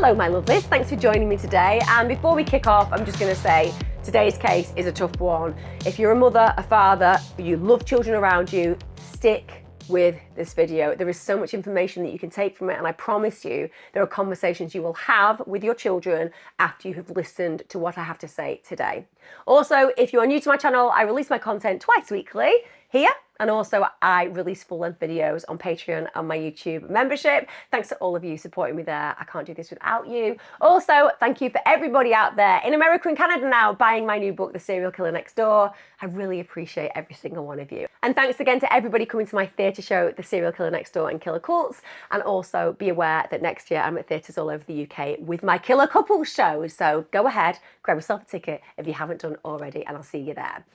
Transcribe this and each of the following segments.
Hello my lovelies, thanks for joining me today, and before we kick off I'm just going to say today's case is a tough one. If you're a mother, a father, you love children around you, stick with this video. There is so much information that you can take from it, and I promise you there are conversations you will have with your children after you have listened to what I have to say today. Also, if you are new to my channel, I release my content twice weekly here, and also I release full-length videos on Patreon and my YouTube membership. Thanks to all of you supporting me there. I can't do this without you. Also, thank you for everybody out there in America and Canada now buying my new book, The Serial Killer Next Door. I really appreciate every single one of you. And thanks again to everybody coming to my theatre show, The Serial Killer Next Door and Killer Cults. And also be aware that next year I'm at theatres all over the UK with my Killer Couples show. So go ahead, grab yourself a ticket if you haven't done already, and I'll see you there.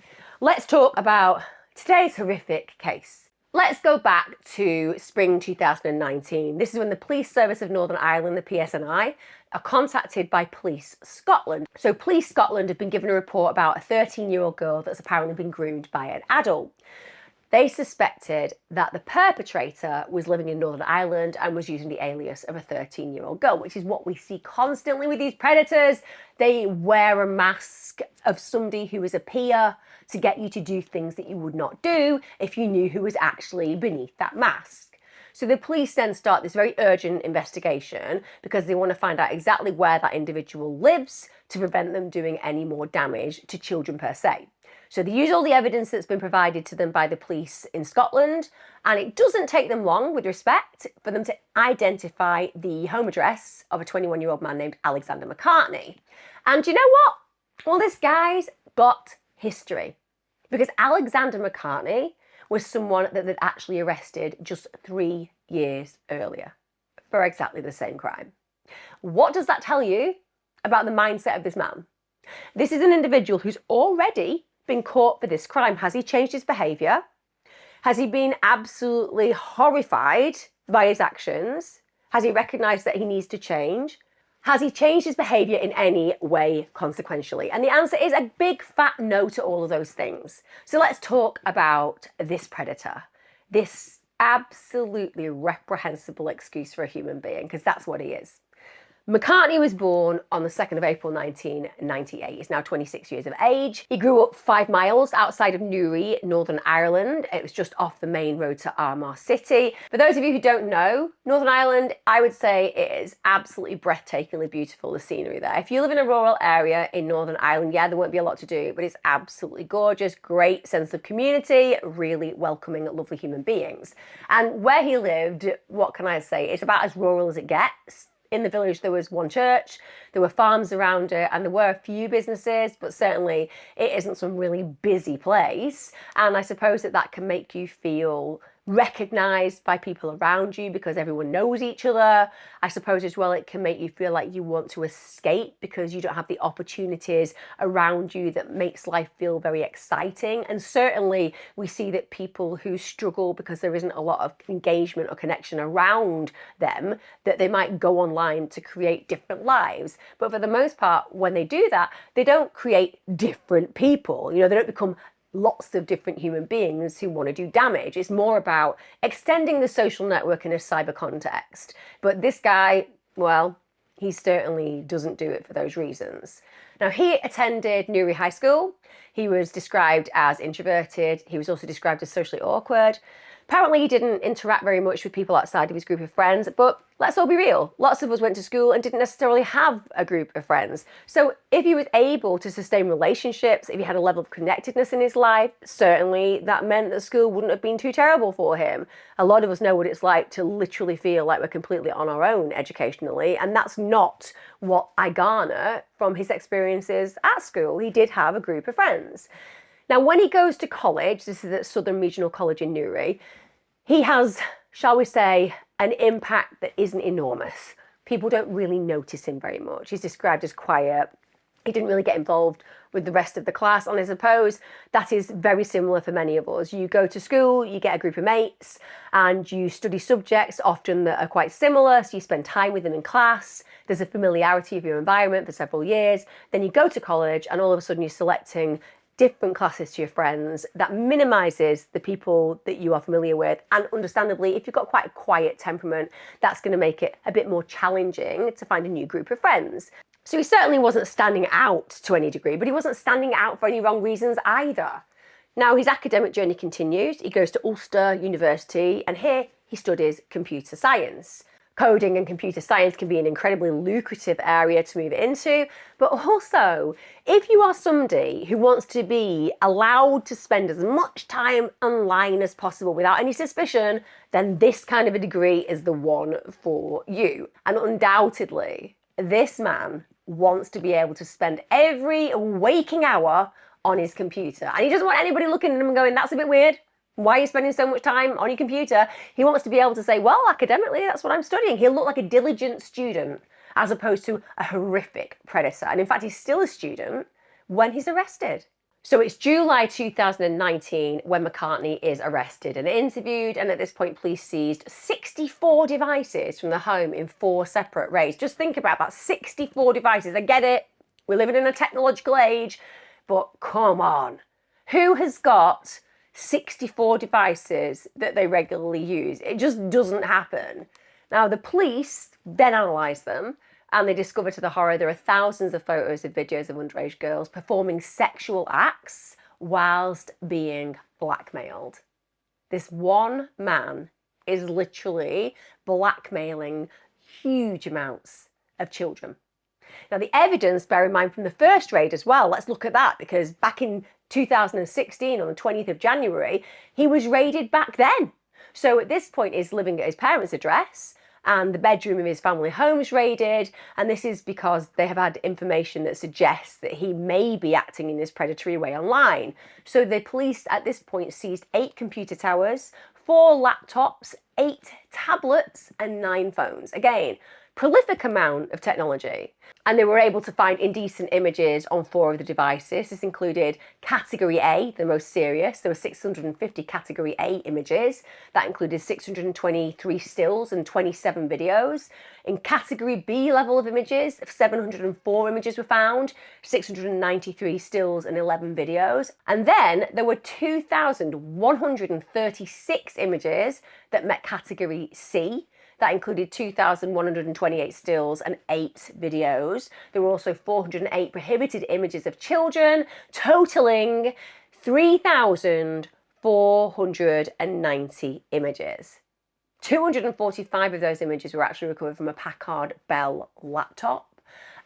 Let's talk about today's horrific case. Let's go back to spring 2019. This is when the Police Service of Northern Ireland, the PSNI, are contacted by Police Scotland. So Police Scotland have been given a report about a 13-year-old girl that's apparently been groomed by an adult. They suspected that the perpetrator was living in Northern Ireland and was using the alias of a 13-year-old girl, which is what we see constantly with these predators. They wear a mask of somebody who is a peer to get you to do things that you would not do if you knew who was actually beneath that mask. So the police then start this very urgent investigation because they want to find out exactly where that individual lives to prevent them doing any more damage to children per se. So they use all the evidence that's been provided to them by the police in Scotland, and it doesn't take them long, with respect, for them to identify the home address of a 21-year-old man named Alexander McCartney. And you know what? Well, this guy's got history, because Alexander McCartney was someone that they'd actually arrested just 3 years earlier for exactly the same crime. What does that tell you about the mindset of this man? This is an individual who's already been caught for this crime. Has he changed his behaviour? Has he been absolutely horrified by his actions? Has he recognised that he needs to change? Has he changed his behaviour in any way consequentially? And the answer is a big fat no to all of those things. So let's talk about this predator, this absolutely reprehensible excuse for a human being, because that's what he is. McCartney was born on the 2nd of April 1998. He's now 26 years of age. He grew up 5 miles outside of Newry, Northern Ireland. It was just off the main road to Armagh City. For those of you who don't know Northern Ireland, I would say it is absolutely breathtakingly beautiful, the scenery there. If you live in a rural area in Northern Ireland, yeah, there won't be a lot to do, but it's absolutely gorgeous, great sense of community, really welcoming, lovely human beings. And where he lived, what can I say? It's about as rural as it gets. In the village there was one church, there were farms around it, and there were a few businesses, but certainly it isn't some really busy place. And I suppose that can make you feel recognised by people around you because everyone knows each other. I suppose as well it can make you feel like you want to escape because you don't have the opportunities around you that makes life feel very exciting. And certainly we see that people who struggle because there isn't a lot of engagement or connection around them, that they might go online to create different lives. But for the most part, when they do that, they don't create different people. You know, they don't become lots of different human beings who want to do damage. It's more about extending the social network in a cyber context. But this guy, well, he certainly doesn't do it for those reasons. Now, he attended Newry High School. He was described as introverted. He was also described as socially awkward. Apparently, he didn't interact very much with people outside of his group of friends, but let's all be real. Lots of us went to school and didn't necessarily have a group of friends. So if he was able to sustain relationships, if he had a level of connectedness in his life, certainly that meant that school wouldn't have been too terrible for him. A lot of us know what it's like to literally feel like we're completely on our own educationally, and that's not what I garner from his experiences at school. He did have a group of friends. Now, when he goes to college, this is at Southern Regional College in Newry, he has, shall we say, an impact that isn't enormous. People don't really notice him very much. He's described as quiet. He didn't really get involved with the rest of the class, and I suppose that is very similar for many of us. You go to school, you get a group of mates, and you study subjects often that are quite similar, so you spend time with them in class. There's a familiarity of your environment for several years. Then you go to college, and all of a sudden you're selecting different classes to your friends, that minimises the people that you are familiar with. And understandably, if you've got quite a quiet temperament, that's going to make it a bit more challenging to find a new group of friends. So he certainly wasn't standing out to any degree, but he wasn't standing out for any wrong reasons either. Now his academic journey continues. He goes to Ulster University, and here he studies computer science. Coding and computer science can be an incredibly lucrative area to move into, but also if you are somebody who wants to be allowed to spend as much time online as possible without any suspicion, then this kind of a degree is the one for you. And undoubtedly, this man wants to be able to spend every waking hour on his computer, and he doesn't want anybody looking at him and going, that's a bit weird. Why are you spending so much time on your computer? He wants to be able to say, well, academically, that's what I'm studying. He'll look like a diligent student as opposed to a horrific predator. And in fact, he's still a student when he's arrested. So it's July 2019 when McCartney is arrested and interviewed. And at this point, police seized 64 devices from the home in 4 separate raids. Just think about that, 64 devices. I get it. We're living in a technological age, but come on. Who has got 64 devices that they regularly use? It just doesn't happen. Now, the police then analysed them, and they discovered to the horror there are thousands of photos and videos of underage girls performing sexual acts whilst being blackmailed. This one man is literally blackmailing huge amounts of children. Now, the evidence, bear in mind, from the first raid as well, let's look at that, because back in 2016, on the 20th of January, he was raided back then. So at this point, he's living at his parents' address, and the bedroom of his family home is raided, and this is because they have had information that suggests that he may be acting in this predatory way online. So the police at this point seized 8 computer towers, 4 laptops, 8 tablets, and 9 phones. Again, prolific amount of technology. And they were able to find indecent images on 4 of the devices. This included category A, the most serious. There were 650 category A images. That included 623 stills and 27 videos. In category B level of images, 704 images were found, 693 stills and 11 videos. And then there were 2,136 images that met category C. That included 2,128 stills and 8 videos. There were also 408 prohibited images of children, totaling 3,490 images. 245 of those images were actually recovered from a Packard Bell laptop.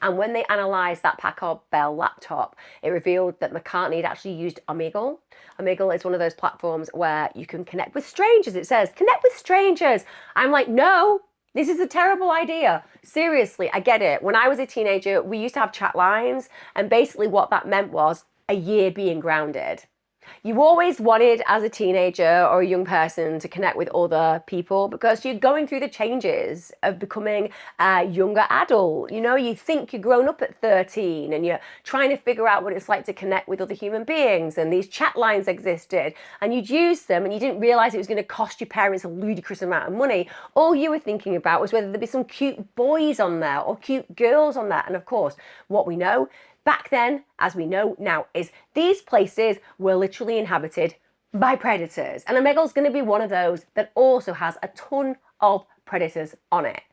And when they analysed that Packard Bell laptop, it revealed that McCartney had actually used Omegle. Omegle is one of those platforms where you can connect with strangers. It says, connect with strangers. I'm like, no, this is a terrible idea. Seriously, I get it. When I was a teenager, we used to have chat lines. And basically what that meant was a year being grounded. You always wanted, as a teenager or a young person, to connect with other people because you're going through the changes of becoming a younger adult. You know, you think you're grown up at 13 and you're trying to figure out what it's like to connect with other human beings. And these chat lines existed and you'd use them and you didn't realise it was going to cost your parents a ludicrous amount of money. All you were thinking about was whether there'd be some cute boys on there or cute girls on there. And of course, what we know back then, as we know now, is these places were literally inhabited by predators. And Omegle's going to be one of those that also has a ton of predators on it.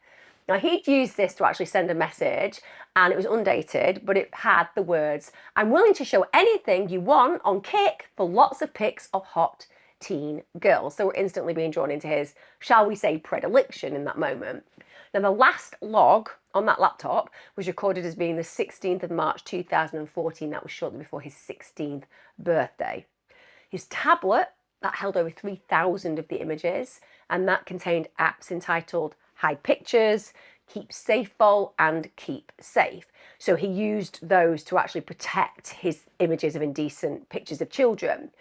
Now, he'd used this to actually send a message, and it was undated, but it had the words, "I'm willing to show anything you want on Kik for lots of pics of hot teen girls." So we're instantly being drawn into his, shall we say, predilection in that moment. Now, the last log on that laptop was recorded as being the 16th of March 2014. That was shortly before his 16th birthday. His tablet, that held over 3,000 of the images, and that contained apps entitled Hide Pictures, Keep Safe Vault, and Keep Safe. So he used those to actually protect his images of indecent pictures of children.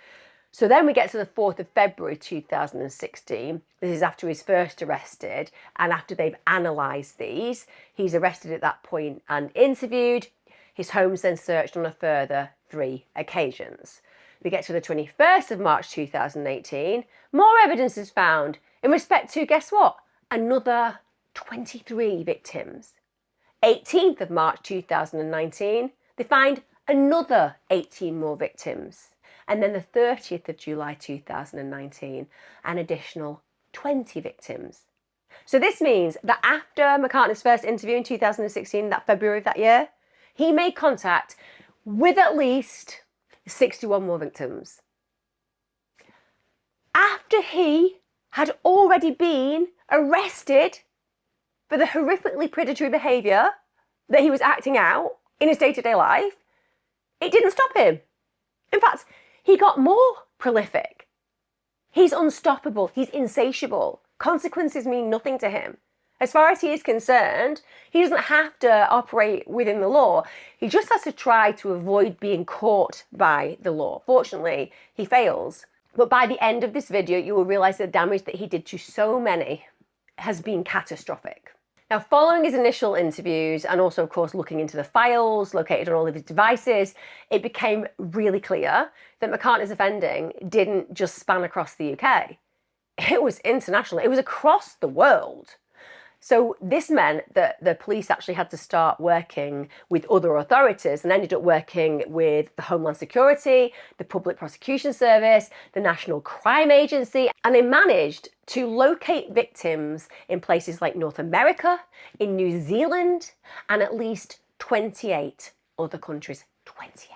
So then we get to the 4th of February 2016. This is after he's first arrested, and after they've analysed these, he's arrested at that point and interviewed. His home's then searched on a further 3 occasions. We get to the 21st of March 2018. More evidence is found in respect to, guess what? Another 23 victims. 18th of March 2019, they find another 18 more victims. And then the 30th of July 2019, an additional 20 victims. So this means that after McCartney's first interview in 2016, that February of that year, he made contact with at least 61 more victims. After he had already been arrested for the horrifically predatory behaviour that he was acting out in his day-to-day life, it didn't stop him. In fact, he got more prolific. He's unstoppable. He's insatiable. Consequences mean nothing to him. As far as he is concerned, he doesn't have to operate within the law. He just has to try to avoid being caught by the law. Fortunately, he fails. But by the end of this video, you will realise the damage that he did to so many has been catastrophic. Now, following his initial interviews and also, of course, looking into the files located on all of his devices, it became really clear that McCartney's offending didn't just span across the UK. It was international. It was across the world. So this meant that the police actually had to start working with other authorities and ended up working with the Homeland Security, the Public Prosecution Service, the National Crime Agency, and they managed to locate victims in places like North America, in New Zealand, and at least 28 other countries. 28.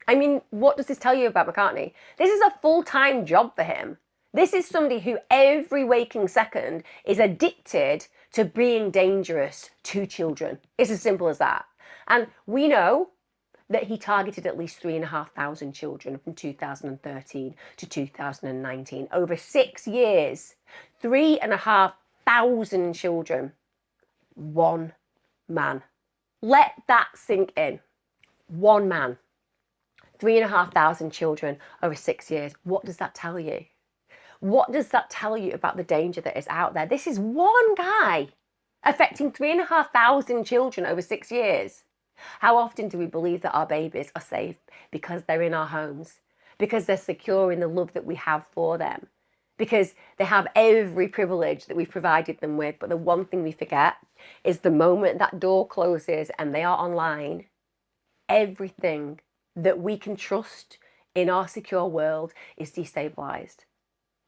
I mean, what does this tell you about McCartney? This is a full-time job for him. This is somebody who every waking second is addicted to being dangerous to children. It's as simple as that. And we know that he targeted at least 3,500 children from 2013 to 2019. Over 6 years, 3,500 children. One man. Let that sink in. One man. 3,500 children over 6 years. What does that tell you? What does that tell you about the danger that is out there? This is one guy affecting 3,500 children over 6 years. How often do we believe that our babies are safe because they're in our homes, because they're secure in the love that we have for them, because they have every privilege that we've provided them with? But the one thing we forget is the moment that door closes and they are online, everything that we can trust in our secure world is destabilized.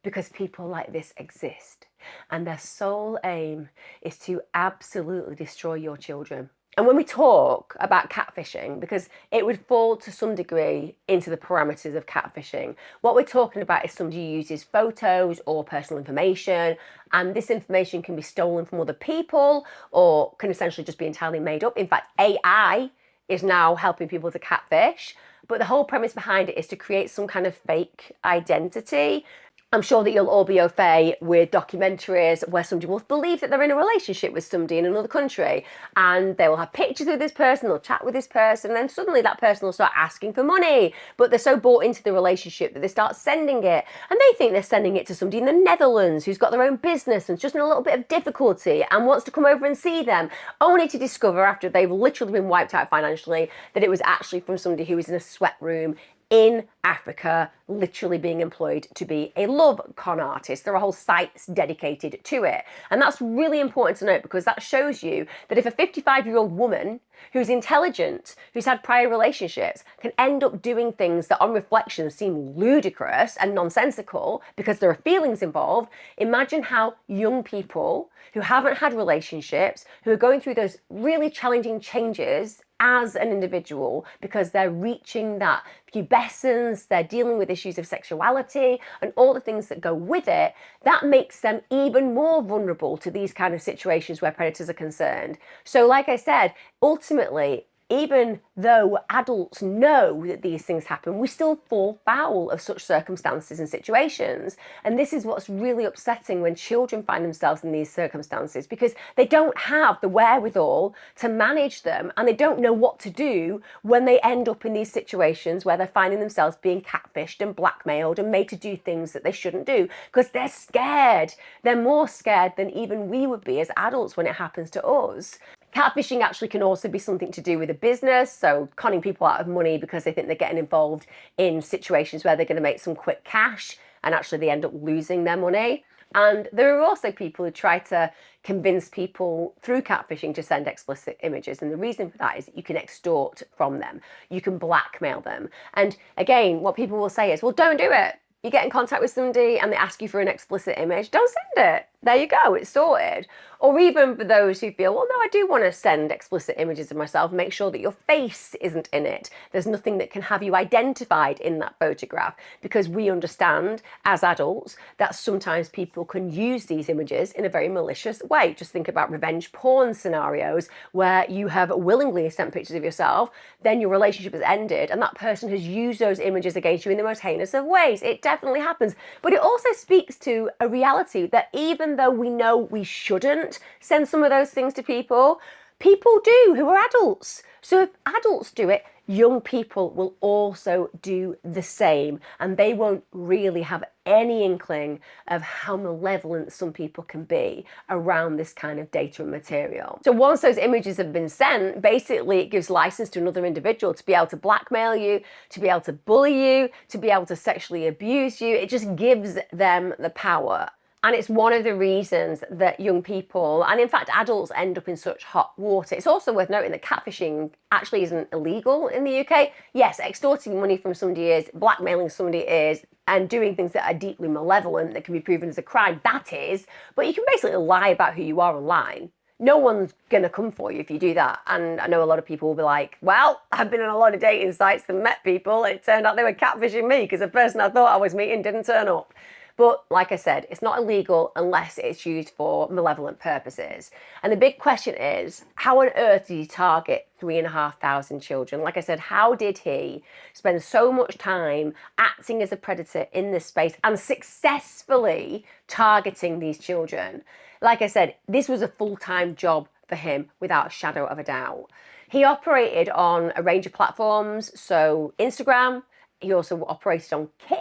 Because people like this exist and their sole aim is to absolutely destroy your children. And when we talk about catfishing, because it would fall to some degree into the parameters of catfishing, what we're talking about is somebody who uses photos or personal information, and this information can be stolen from other people or can essentially just be entirely made up. In fact, AI is now helping people to catfish, but the whole premise behind it is to create some kind of fake identity. I'm sure that you'll all be au fait with documentaries where somebody will believe that they're in a relationship with somebody in another country and they will have pictures with this person, they'll chat with this person, and then suddenly that person will start asking for money. But they're so bought into the relationship that they start sending it, and they think they're sending it to somebody in the Netherlands who's got their own business and just in a little bit of difficulty and wants to come over and see them, only to discover after they've literally been wiped out financially that it was actually from somebody who was in a sweat room in Africa, literally being employed to be a love con artist. There are whole sites dedicated to it. And that's really important to note, because that shows you that if a 55-year-old woman who's intelligent, who's had prior relationships, can end up doing things that on reflection seem ludicrous and nonsensical because there are feelings involved, imagine how young people who haven't had relationships, who are going through those really challenging changes as an individual because they're reaching that pubescence, they're dealing with issues of sexuality and all the things that go with it, that makes them even more vulnerable to these kind of situations where predators are concerned. So like I said, ultimately, even though adults know that these things happen, we still fall foul of such circumstances and situations. And this is what's really upsetting when children find themselves in these circumstances, because they don't have the wherewithal to manage them and they don't know what to do when they end up in these situations where they're finding themselves being catfished and blackmailed and made to do things that they shouldn't do, because they're scared. They're more scared than even we would be as adults when it happens to us. Catfishing actually can also be something to do with a business, so conning people out of money because they think they're getting involved in situations where they're going to make some quick cash and actually they end up losing their money. And there are also people who try to convince people through catfishing to send explicit images. And the reason for that is that you can extort from them. You can blackmail them. And again, what people will say is, well, don't do it. You get in contact with somebody and they ask you for an explicit image, don't send it. There you go, it's sorted. Or even for those who feel, well, no, I do want to send explicit images of myself, make sure that your face isn't in it. There's nothing that can have you identified in that photograph, because we understand as adults that sometimes people can use these images in a very malicious way. Just think about revenge porn scenarios where you have willingly sent pictures of yourself, then your relationship has ended, and that person has used those images against you in the most heinous of ways. It definitely happens. But it also speaks to a reality that even though we know we shouldn't send some of those things to people, people do who are adults. So if adults do it, young people will also do the same, and they won't really have any inkling of how malevolent some people can be around this kind of data and material. So once those images have been sent, basically it gives license to another individual to be able to blackmail you, to be able to bully you, to be able to sexually abuse you. It just gives them the power. And it's one of the reasons that young people, and in fact adults, end up in such hot water. It's also worth noting that catfishing actually isn't illegal in the UK. Yes, extorting money from somebody is, blackmailing somebody is, and doing things that are deeply malevolent that can be proven as a crime, that is. But you can basically lie about who you are online. No one's going to come for you if you do that. And I know a lot of people will be like, well, I've been on a lot of dating sites and met people, and it turned out they were catfishing me because the person I thought I was meeting didn't turn up. But like I said, it's not illegal unless it's used for malevolent purposes. And the big question is, how on earth did he target 3,500 children? Like I said, how did he spend so much time acting as a predator in this space and successfully targeting these children? Like I said, this was a full-time job for him without a shadow of a doubt. He operated on a range of platforms, so Instagram, he also operated on Kick,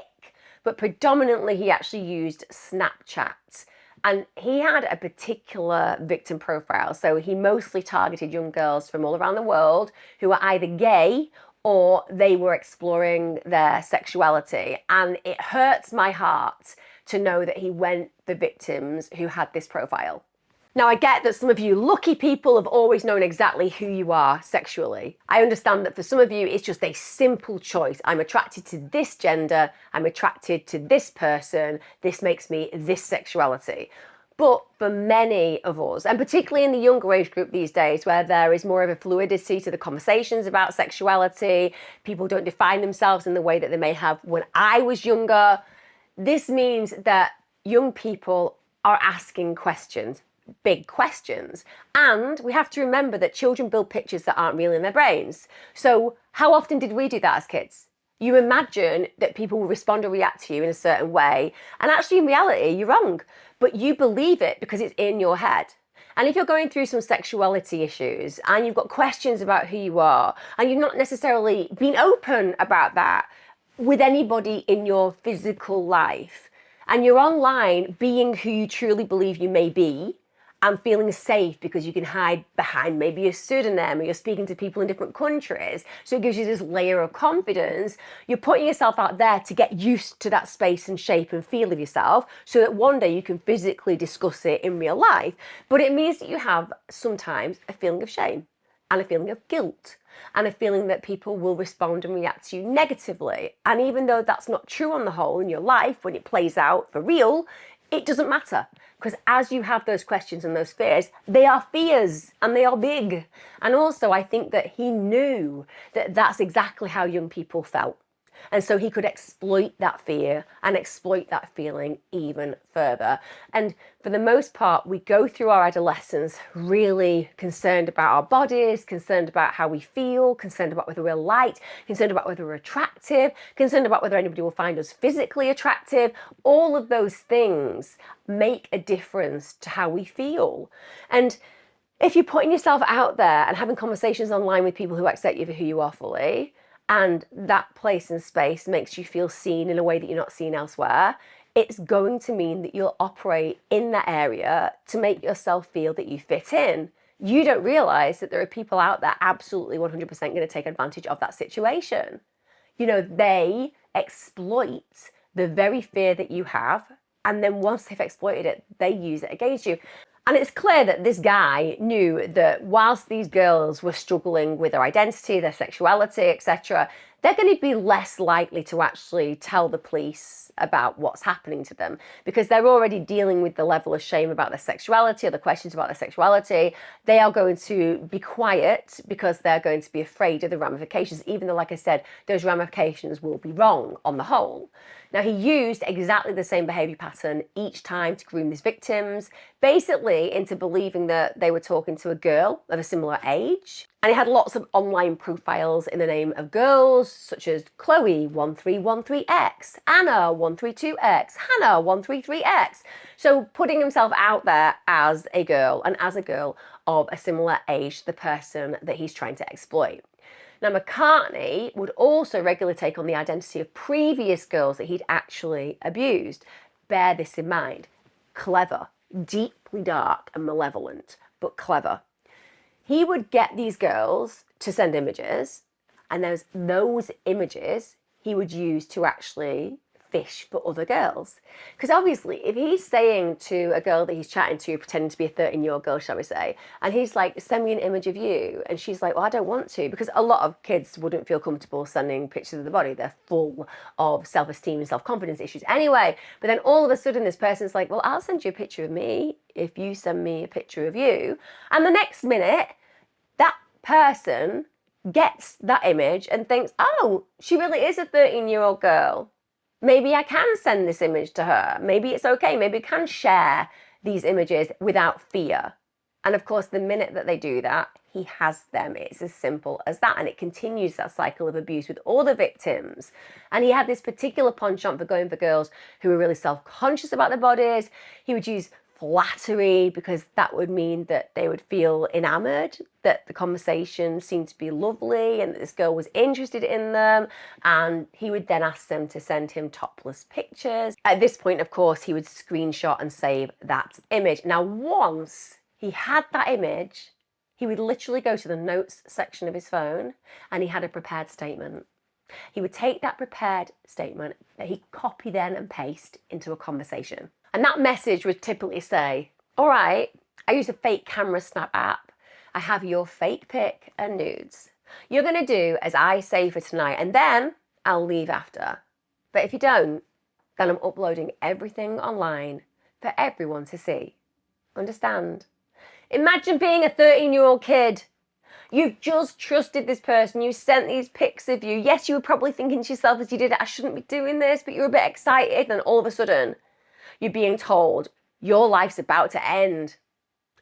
but predominantly he actually used Snapchat. And he had a particular victim profile. So he mostly targeted young girls from all around the world who were either gay or they were exploring their sexuality. And it hurts my heart to know that he went for victims who had this profile. Now, I get that some of you lucky people have always known exactly who you are sexually. I understand that for some of you, it's just a simple choice. I'm attracted to this gender, I'm attracted to this person, this makes me this sexuality. But for many of us, and particularly in the younger age group these days, where there is more of a fluidity to the conversations about sexuality, people don't define themselves in the way that they may have when I was younger, this means that young people are asking questions. Big questions. And we have to remember that children build pictures that aren't real in their brains. So how often did we do that as kids? You imagine that people will respond or react to you in a certain way, and actually in reality you're wrong, but you believe it because it's in your head. And if you're going through some sexuality issues and you've got questions about who you are and you've not necessarily been open about that with anybody in your physical life, and you're online being who you truly believe you may be, and feeling safe because you can hide behind maybe a pseudonym, or you're speaking to people in different countries, so it gives you this layer of confidence. You're putting yourself out there to get used to that space and shape and feel of yourself so that one day you can physically discuss it in real life. But it means that you have sometimes a feeling of shame and a feeling of guilt and a feeling that people will respond and react to you negatively. And even though that's not true on the whole in your life, when it plays out for real, it doesn't matter, because as you have those questions and those fears, they are fears and they are big. And also I think that he knew that that's exactly how young people felt. And so he could exploit that fear and exploit that feeling even further. And for the most part, we go through our adolescence really concerned about our bodies, concerned about how we feel, concerned about whether we're liked, concerned about whether we're attractive, concerned about whether anybody will find us physically attractive. All of those things make a difference to how we feel. And if you're putting yourself out there and having conversations online with people who accept you for who you are fully, and that place and space makes you feel seen in a way that you're not seen elsewhere, it's going to mean that you'll operate in that area to make yourself feel that you fit in. You don't realize that there are people out there absolutely 100% going to take advantage of that situation. You know, they exploit the very fear that you have And then once they've exploited it, they use it against you. And it's clear that this guy knew that whilst these girls were struggling with their identity, their sexuality, etc., they're going to be less likely to actually tell the police about what's happening to them because they're already dealing with the level of shame about their sexuality or the questions about their sexuality. They are going to be quiet because they're going to be afraid of the ramifications, even though, like I said, those ramifications will be wrong on the whole. Now, he used exactly the same behaviour pattern each time to groom his victims, basically into believing that they were talking to a girl of a similar age. And he had lots of online profiles in the name of girls, such as Chloe 1313X, Anna 132X, Hannah 133X. So putting himself out there as a girl and as a girl of a similar age to the person that he's trying to exploit. Now, McCartney would also regularly take on the identity of previous girls that he'd actually abused. Bear this in mind. Clever, deeply dark and malevolent, but clever. He would get these girls to send images, and those images he would use to actually fish for other girls. Because obviously, if he's saying to a girl that he's chatting to, pretending to be a 13-year-old girl, shall we say, and he's like, send me an image of you, and she's like, well, I don't want to, because a lot of kids wouldn't feel comfortable sending pictures of the body. They're full of self-esteem and self-confidence issues anyway. But then all of a sudden, this person's like, well, I'll send you a picture of me if you send me a picture of you. And the next minute, that person gets that image and thinks, oh, she really is a 13-year-old girl. Maybe I can send this image to her. Maybe it's okay. Maybe I can share these images without fear. And of course, the minute that they do that, he has them. It's as simple as that. And it continues that cycle of abuse with all the victims. And he had this particular penchant for going for girls who were really self-conscious about their bodies. He would use flattery because that would mean that they would feel enamored, that the conversation seemed to be lovely and that this girl was interested in them, and he would then ask them to send him topless pictures. At this point, of course, he would screenshot and save that image. Now, once he had that image, he would literally go to the notes section of his phone and he had a prepared statement. He would take that prepared statement that he'd copy then and paste into a conversation. And that message would typically say, all right, I use a fake camera snap app. I have your fake pic and nudes. You're going to do as I say for tonight, and then I'll leave after. But if you don't, then I'm uploading everything online for everyone to see. Understand? Imagine being a 13-year-old kid. You've just trusted this person. You sent these pics of you. Yes, you were probably thinking to yourself as you did it, I shouldn't be doing this, but you're a bit excited. And all of a sudden, you're being told your life's about to end.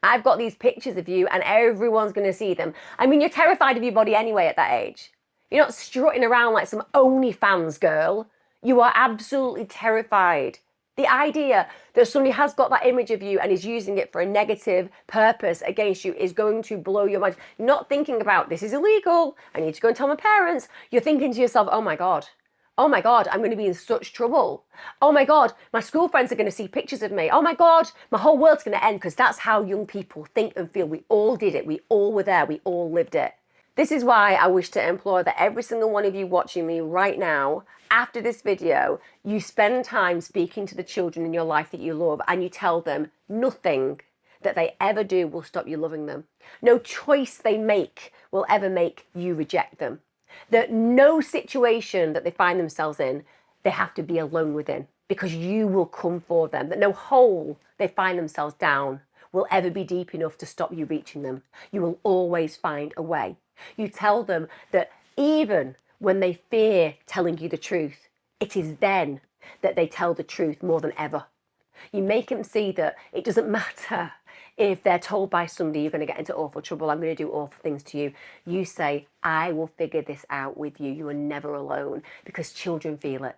I've got these pictures of you and everyone's going to see them. I mean, you're terrified of your body anyway at that age. You're not strutting around like some OnlyFans girl. You are absolutely terrified. The idea that somebody has got that image of you and is using it for a negative purpose against you is going to blow your mind. You're not thinking about, this is illegal, I need to go and tell my parents. You're thinking to yourself, oh my God, I'm going to be in such trouble. Oh my God, my school friends are going to see pictures of me. Oh my God, my whole world's going to end, because that's how young people think and feel. We all did it. We all were there. We all lived it. This is why I wish to implore that every single one of you watching me right now, after this video, you spend time speaking to the children in your life that you love and you tell them nothing that they ever do will stop you loving them. No choice they make will ever make you reject them. That no situation that they find themselves in, they have to be alone within, because you will come for them. That no hole they find themselves down will ever be deep enough to stop you reaching them. You will always find a way. You tell them that even when they fear telling you the truth, it is then that they tell the truth more than ever. You make them see that it doesn't matter if they're told by somebody you're going to get into awful trouble, I'm going to do awful things to you. You say, I will figure this out with you. You are never alone, because children feel it.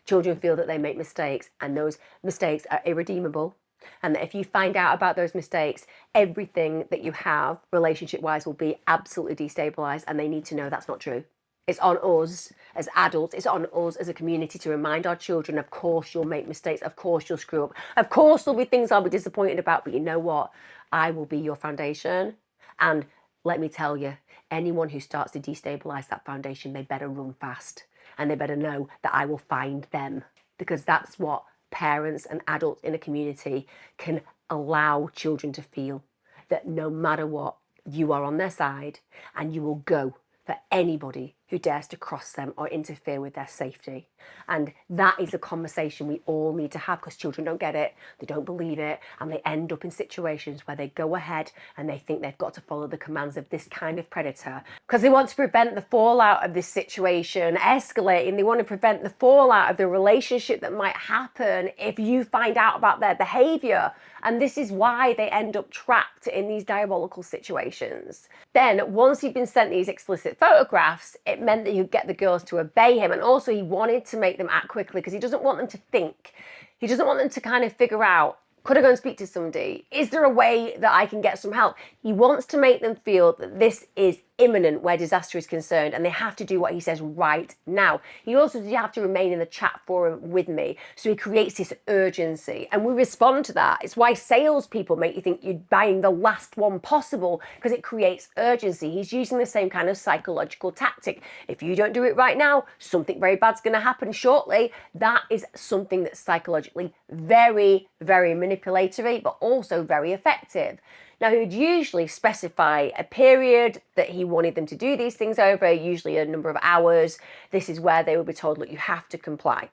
Children feel that they make mistakes, and those mistakes are irredeemable. And that if you find out about those mistakes, everything that you have relationship-wise will be absolutely destabilized, and they need to know that's not true. It's on us as adults, it's on us as a community to remind our children, of course you'll make mistakes, of course you'll screw up, of course there'll be things I'll be disappointed about, but you know what? I will be your foundation. And let me tell you, anyone who starts to destabilize that foundation, they better run fast, and they better know that I will find them, because that's what parents and adults in a community can allow children to feel that no matter what, you are on their side and you will go for anybody who dares to cross them or interfere with their safety. And that is a conversation we all need to have, because children don't get it, they don't believe it, and they end up in situations where they go ahead and they think they've got to follow the commands of this kind of predator because they want to prevent the fallout of this situation escalating. They want to prevent the fallout of the relationship that might happen if you find out about their behavior. And this is why they end up trapped in these diabolical situations. Then, once he'd been sent these explicit photographs, it meant that he'd get the girls to obey him. And also he wanted to make them act quickly because he doesn't want them to think. He doesn't want them to kind of figure out, could I go and speak to somebody? Is there a way that I can get some help? He wants to make them feel that this is imminent where disaster is concerned, and they have to do what he says right now. He also says you have to remain in the chat forum with me. So he creates this urgency, and we respond to that. It's why salespeople make you think you're buying the last one possible, because it creates urgency. He's using the same kind of psychological tactic. If you don't do it right now, something very bad's going to happen shortly. That is something that's psychologically very, very manipulatory, but also very effective. Now, he would usually specify a period that he wanted them to do these things over, usually a number of hours. This is where they would be told, look, you have to comply.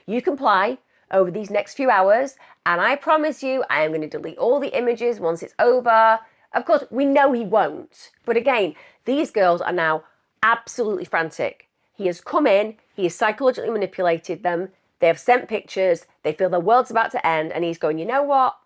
You comply over these next few hours, and I promise you, I am going to delete all the images once it's over. Of course, we know he won't. But again, these girls are now absolutely frantic. He has come in, he has psychologically manipulated them, they have sent pictures, they feel their world's about to end, and he's going, you know what?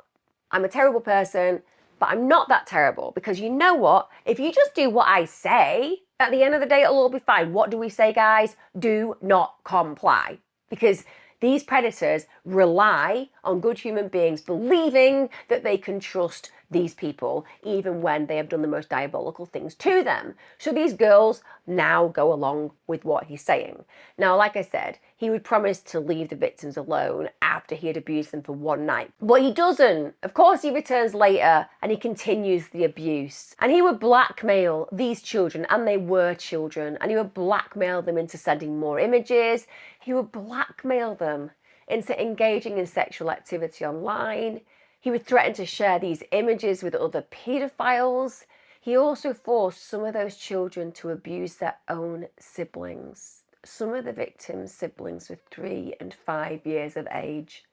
I'm a terrible person, but I'm not that terrible, because you know what? If you just do what I say, at the end of the day, it'll all be fine. What do we say, guys? Do not comply. Because these predators rely on good human beings believing that they can trust these people, even when they have done the most diabolical things to them. So these girls now go along with what he's saying. Now, like I said, he would promise to leave the victims alone after he had abused them for one night. But he doesn't. Of course, he returns later and he continues the abuse. And he would blackmail these children, and they were children, and he would blackmail them into sending more images. He would blackmail them into engaging in sexual activity online. He would threaten to share these images with other paedophiles. He also forced some of those children to abuse their own siblings. Some of the victims' siblings were 3 and 5 years of age.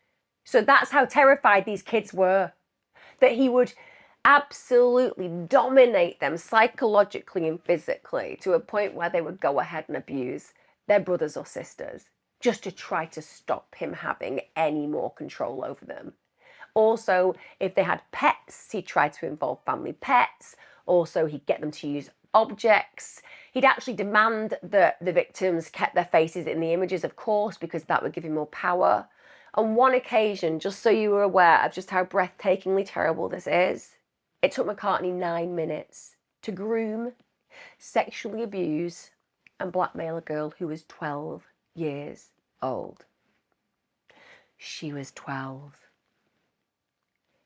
So that's how terrified these kids were, that he would absolutely dominate them psychologically and physically to a point where they would go ahead and abuse their brothers or sisters just to try to stop him having any more control over them. Also, if they had pets, he tried to involve family pets. Also, he'd get them to use objects. He'd actually demand that the victims kept their faces in the images, of course, because that would give him more power. On one occasion, just so you were aware of just how breathtakingly terrible this is, it took McCartney 9 minutes to groom, sexually abuse, and blackmail a girl who was 12 years old. She was 12.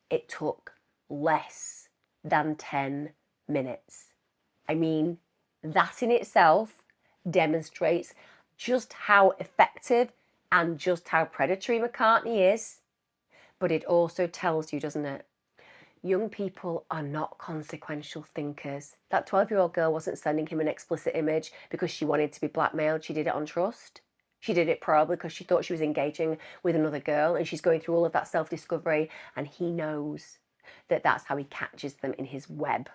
It took less than 10 minutes. I mean, that in itself demonstrates just how effective and just how predatory McCartney is. But it also tells you, doesn't it? Young people are not consequential thinkers. That 12-year-old girl wasn't sending him an explicit image because she wanted to be blackmailed. She did it on trust. She did it probably because she thought she was engaging with another girl, and she's going through all of that self-discovery, and he knows that that's how he catches them in his web.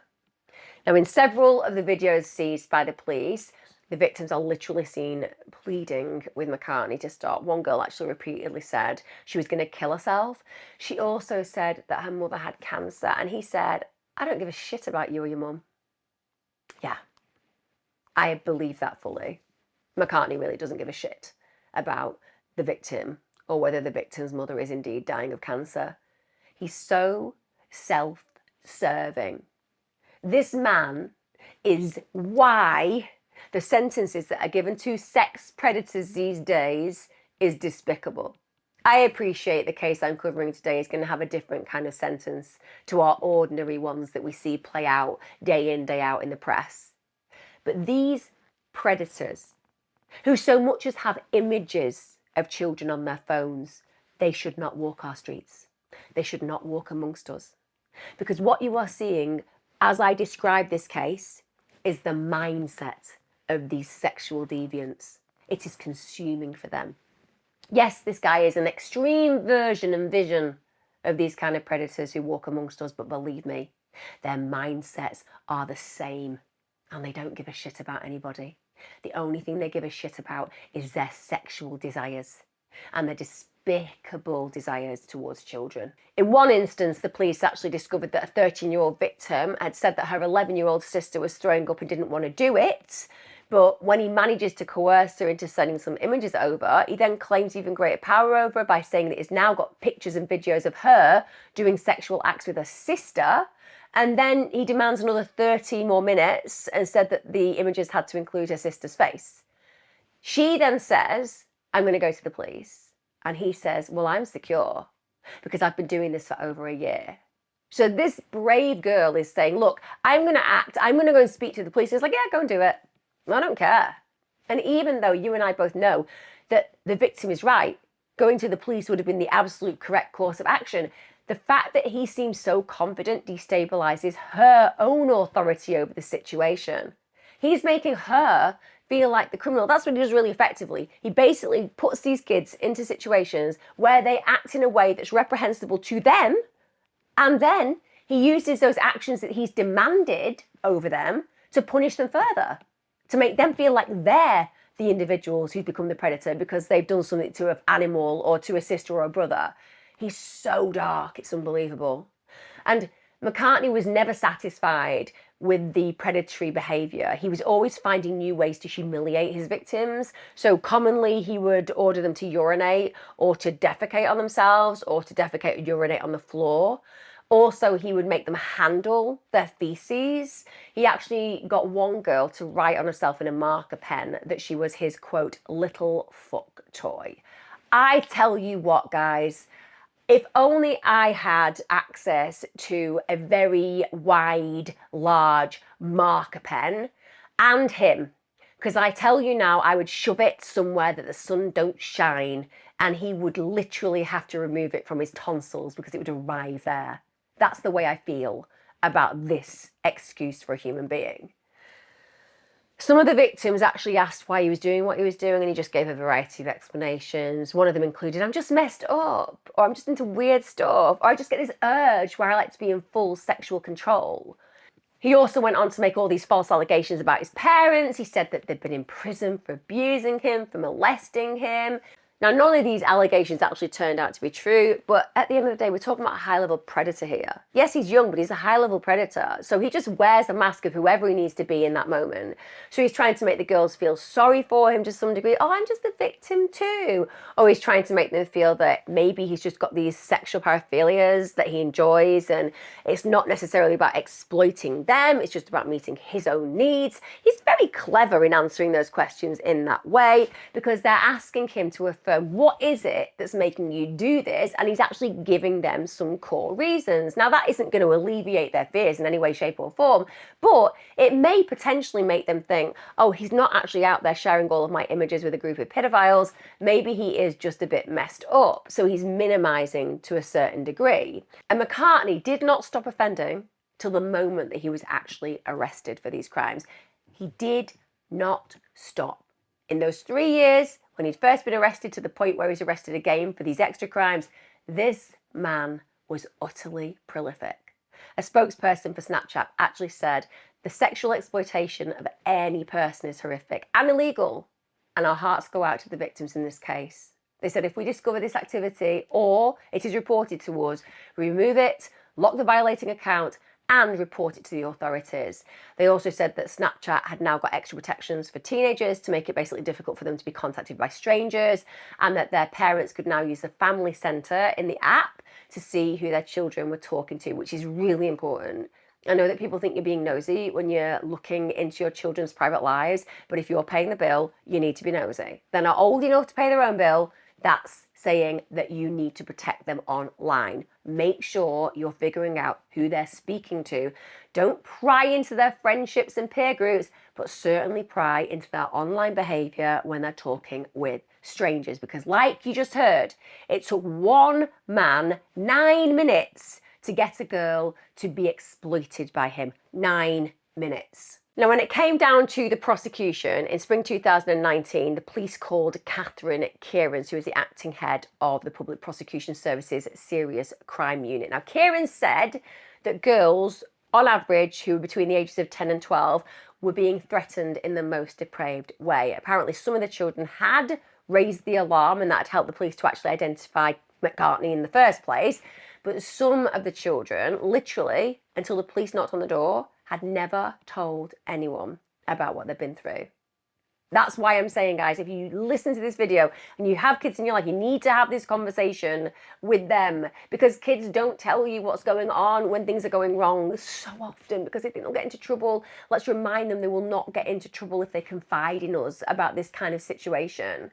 Now, in several of the videos seized by the police, the victims are literally seen pleading with McCartney to stop. One girl actually repeatedly said she was going to kill herself. She also said that her mother had cancer, and he said, I don't give a shit about you or your mum. Yeah, I believe that fully. McCartney really doesn't give a shit about the victim or whether the victim's mother is indeed dying of cancer. He's so self-serving. This man is why the sentences that are given to sex predators these days is despicable. I appreciate the case I'm covering today is going to have a different kind of sentence to our ordinary ones that we see play out day in, day out in the press. But these predators, who so much as have images of children on their phones, they should not walk our streets. They should not walk amongst us. Because what you are seeing, as I describe this case, is the mindset of these sexual deviants. It is consuming for them. Yes, this guy is an extreme version and vision of these kind of predators who walk amongst us, but believe me, their mindsets are the same and they don't give a shit about anybody. The only thing they give a shit about is their sexual desires and their despicable desires towards children. In one instance, the police actually discovered that a 13-year-old victim had said that her 11-year-old sister was throwing up and didn't want to do it. But when he manages to coerce her into sending some images over, he then claims even greater power over her by saying that he's now got pictures and videos of her doing sexual acts with her sister. And then he demands another 30 more minutes and said that the images had to include her sister's face. She then says, I'm going to go to the police. And he says, well, I'm secure because I've been doing this for over a year. So this brave girl is saying, look, I'm going to act. I'm going to go and speak to the police. He's like, yeah, go and do it. I don't care. And even though you and I both know that the victim is right, going to the police would have been the absolute correct course of action, the fact that he seems so confident destabilizes her own authority over the situation. He's making her feel like the criminal. That's what he does really effectively. He basically puts these kids into situations where they act in a way that's reprehensible to them, and then he uses those actions that he's demanded over them to punish them further, to make them feel like they're the individuals who've become the predator because they've done something to an animal or to a sister or a brother. He's so dark, it's unbelievable. And McCartney was never satisfied with the predatory behaviour. He was always finding new ways to humiliate his victims. So commonly he would order them to urinate or to defecate on themselves or to defecate or urinate on the floor. Also, he would make them handle their feces. He actually got one girl to write on herself in a marker pen that she was his, quote, little fuck toy. I tell you what, guys, if only I had access to a very wide, large marker pen and him, because I tell you now, I would shove it somewhere that the sun don't shine and he would literally have to remove it from his tonsils because it would arrive there. That's the way I feel about this excuse for a human being. Some of the victims actually asked why he was doing what he was doing, and he just gave a variety of explanations. One of them included, I'm just messed up, or I'm just into weird stuff, or I just get this urge where I like to be in full sexual control. He also went on to make all these false allegations about his parents. He said that they'd been in prison for abusing him, for molesting him. Now, none of these allegations actually turned out to be true, but at the end of the day, we're talking about a high-level predator here. Yes, he's young, but he's a high-level predator, so he just wears the mask of whoever he needs to be in that moment. So he's trying to make the girls feel sorry for him to some degree. Oh, I'm just the victim too. Or he's trying to make them feel that maybe he's just got these sexual paraphilias that he enjoys, and it's not necessarily about exploiting them, it's just about meeting his own needs. He's very clever in answering those questions in that way, because they're asking him to affirm what is it that's making you do this, and he's actually giving them some core reasons. Now, that isn't going to alleviate their fears in any way, shape or form, but it may potentially make them think, oh, he's not actually out there sharing all of my images with a group of pedophiles. Maybe he is just a bit messed up. So he's minimizing to a certain degree. And McCartney did not stop offending till the moment that he was actually arrested for these crimes. He did not stop. In those 3 years, when he'd first been arrested to the point where he's arrested again for these extra crimes, this man was utterly prolific. A spokesperson for Snapchat actually said, the sexual exploitation of any person is horrific and illegal, and our hearts go out to the victims in this case. They said, if we discover this activity or it is reported to us, remove it, lock the violating account, and report it to the authorities. They also said that Snapchat had now got extra protections for teenagers to make it basically difficult for them to be contacted by strangers, and that their parents could now use the family center in the app to see who their children were talking to, which is really important. I know that people think you're being nosy when you're looking into your children's private lives, but if you're paying the bill, you need to be nosy. They're not old enough to pay their own bill. That's saying that you need to protect them online. Make sure you're figuring out who they're speaking to. Don't pry into their friendships and peer groups, but certainly pry into their online behavior when they're talking with strangers, because like you just heard, it took one man 9 minutes to get a girl to be exploited by him. 9 minutes. Now, when it came down to the prosecution in spring 2019, the police called Catherine Kierans, who is the acting head of the Public Prosecution Service's Serious Crime Unit. Now, Kierans said that girls, on average, who were between the ages of 10 and 12, were being threatened in the most depraved way. Apparently, some of the children had raised the alarm, and that had helped the police to actually identify McCartney in the first place. But some of the children, literally, until the police knocked on the door, had never told anyone about what they've been through. That's why I'm saying, guys, if you listen to this video and you have kids in your life, you need to have this conversation with them, because kids don't tell you what's going on when things are going wrong so often because they think they'll get into trouble. Let's remind them they will not get into trouble if they confide in us about this kind of situation.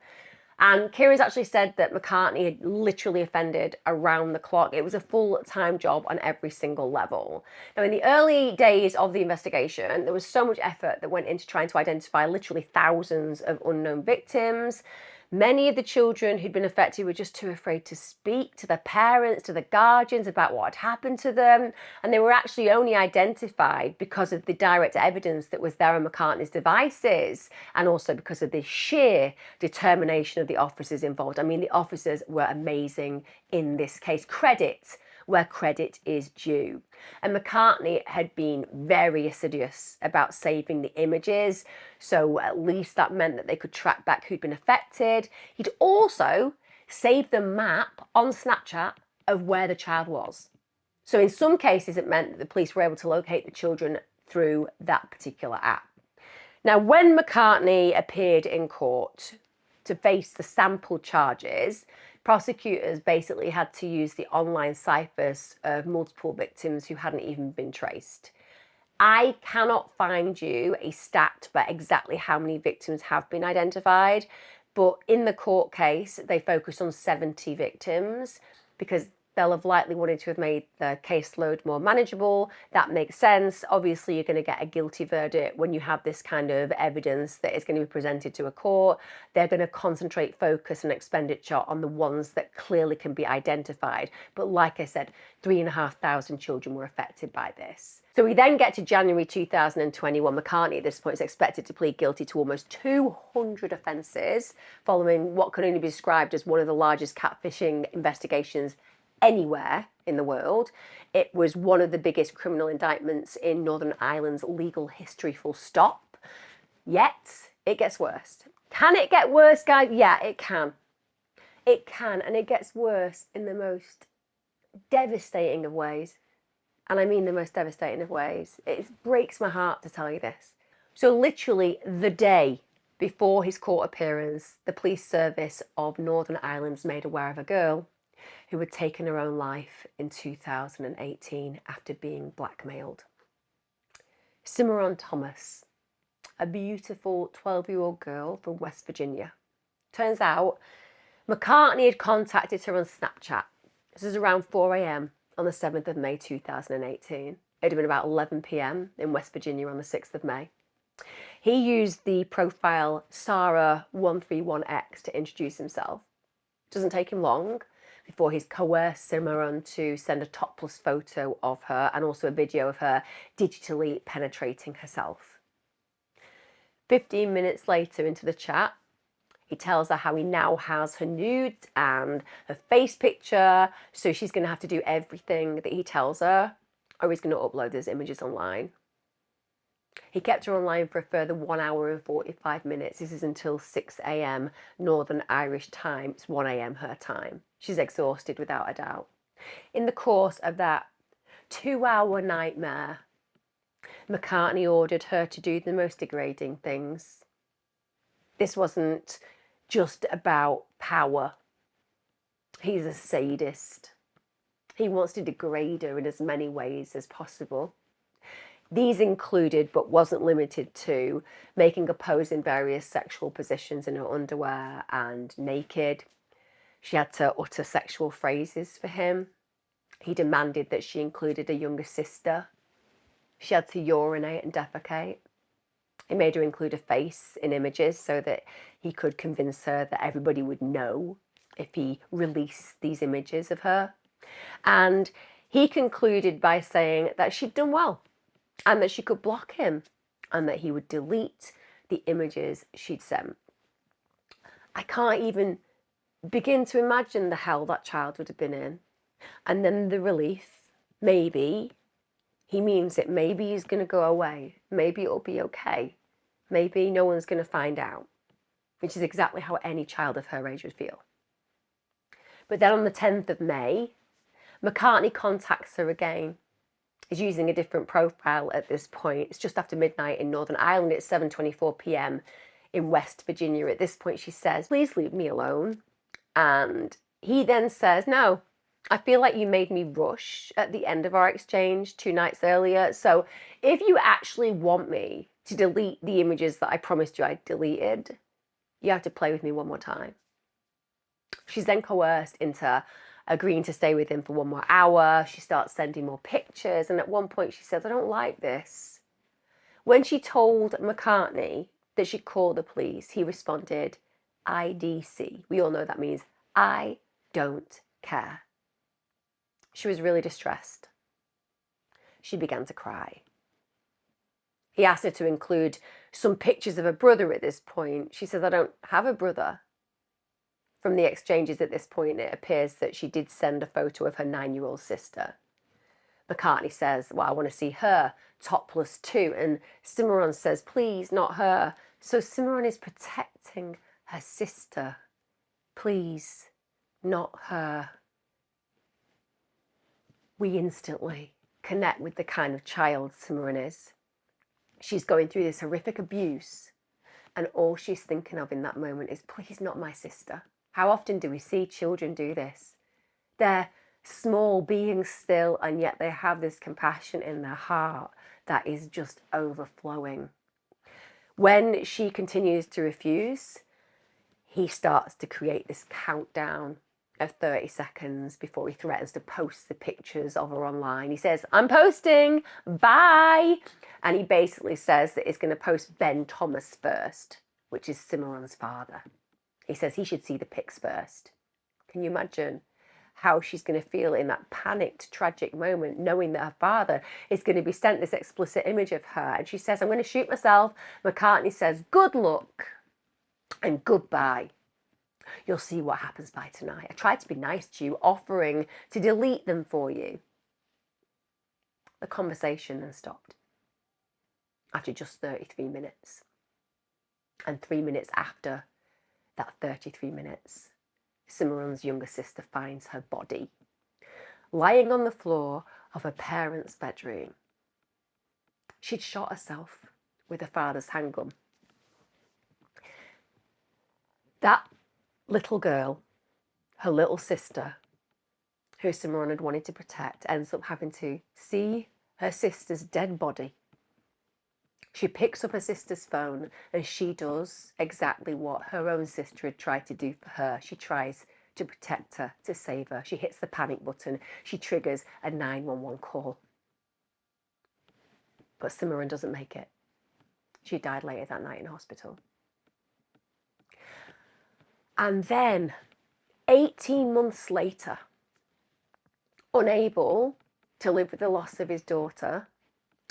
And Kieran's actually said that McCartney had literally offended around the clock. It was a full-time job on every single level. Now, in the early days of the investigation, there was so much effort that went into trying to identify literally thousands of unknown victims. Many of the children who'd been affected were just too afraid to speak to their parents, to the guardians about what had happened to them. And they were actually only identified because of the direct evidence that was there on McCartney's devices, and also because of the sheer determination of the officers involved. I mean, the officers were amazing in this case. Credit where credit is due. And McCartney had been very assiduous about saving the images, so at least that meant that they could track back who'd been affected. He'd also saved the map on Snapchat of where the child was. So in some cases, it meant that the police were able to locate the children through that particular app. Now, when McCartney appeared in court to face the sample charges, prosecutors basically had to use the online ciphers of multiple victims who hadn't even been traced. I cannot find you a stat for exactly how many victims have been identified, but in the court case, they focused on 70 victims because they'll have likely wanted to have made the caseload more manageable. That makes sense. Obviously, you're going to get a guilty verdict when you have this kind of evidence that is going to be presented to a court. They're going to concentrate focus and expenditure on the ones that clearly can be identified. But like I said, 3,500 children were affected by this. So we then get to January 2021. McCartney at this point is expected to plead guilty to almost 200 offences following what can only be described as one of the largest catfishing investigations anywhere in the world. It was one of the biggest criminal indictments in Northern Ireland's legal history, full stop. Yet, it gets worse. Can it get worse, guys? Yeah, it can. It can, and it gets worse in the most devastating of ways. And I mean the most devastating of ways. It breaks my heart to tell you this. So literally the day before his court appearance, the police service of Northern Ireland's made aware of a girl who had taken her own life in 2018 after being blackmailed. Cimarron Thomas, a beautiful 12-year-old girl from West Virginia. Turns out McCartney had contacted her on Snapchat. This is around 4 a.m. on the 7th of May 2018. It had been about 11 p.m. in West Virginia on the 6th of May. He used the profile Sarah131X to introduce himself. It doesn't take him long before he's coerced Cimarron to send a topless photo of her and also a video of her digitally penetrating herself. 15 minutes later into the chat, he tells her how he now has her nudes and her face picture, so she's going to have to do everything that he tells her, or he's going to upload those images online. He kept her online for a further 1 hour and 45 minutes. This is until 6 a.m. Northern Irish time. It's 1 a.m. her time. She's exhausted without a doubt. In the course of that 2-hour nightmare, McCartney ordered her to do the most degrading things. This wasn't just about power. He's a sadist. He wants to degrade her in as many ways as possible. These included, but wasn't limited to, making her pose in various sexual positions in her underwear and naked. She had to utter sexual phrases for him. He demanded that she included a younger sister. She had to urinate and defecate. He made her include a face in images so that he could convince her that everybody would know if he released these images of her. And he concluded by saying that she'd done well and that she could block him and that he would delete the images she'd sent. I can't even begin to imagine the hell that child would have been in. And then the relief, maybe he means it, maybe he's going to go away, maybe it'll be okay, maybe no one's going to find out, which is exactly how any child of her age would feel. But then on the 10th of May, McCartney contacts her again. He's using a different profile at this point. It's just after midnight in Northern Ireland. It's 7:24 p.m. in West Virginia. At this point, she says, "Please leave me alone." And he then says, "No, I feel like you made me rush at the end of our exchange 2 nights earlier. So if you actually want me to delete the images that I promised you I deleted, you have to play with me one more time." She's then coerced into agreeing to stay with him for 1 more hour. She starts sending more pictures. And at one point she says, "I don't like this." When she told McCartney that she'd call the police, he responded, "IDC." We all know that means I don't care. She was really distressed. She began to cry. He asked her to include some pictures of her brother at this point. She says, "I don't have a brother." From the exchanges at this point, it appears that she did send a photo of her 9-year-old sister. McCartney says, "Well, I want to see her topless too." And Cimarron says, "Please, not her." So Cimarron is protecting her sister. Please, not her. We instantly connect with the kind of child Cimarron is. She's going through this horrific abuse, and all she's thinking of in that moment is, please, not my sister. How often do we see children do this? They're small beings still, and yet they have this compassion in their heart that is just overflowing. When she continues to refuse, he starts to create this countdown of 30 seconds before he threatens to post the pictures of her online. He says, "I'm posting, bye." And he basically says that he's going to post Ben Thomas first, which is Cimarron's father. He says he should see the pics first. Can you imagine how she's going to feel in that panicked, tragic moment, knowing that her father is going to be sent this explicit image of her? And she says, "I'm going to shoot myself." McCartney says, "Good luck and goodbye. You'll see what happens by tonight. I tried to be nice to you, offering to delete them for you." The conversation then stopped after just 33 minutes. And 3 minutes after that 33 minutes, Cimarron's younger sister finds her body lying on the floor of her parents' bedroom. She'd shot herself with her father's handgun. That little girl, her little sister, who Cimarron had wanted to protect, ends up having to see her sister's dead body. She picks up her sister's phone and she does exactly what her own sister had tried to do for her. She tries to protect her, to save her. She hits the panic button. She triggers a 911 call. But Cimarron doesn't make it. She died later that night in hospital. And then, 18 months later, unable to live with the loss of his daughter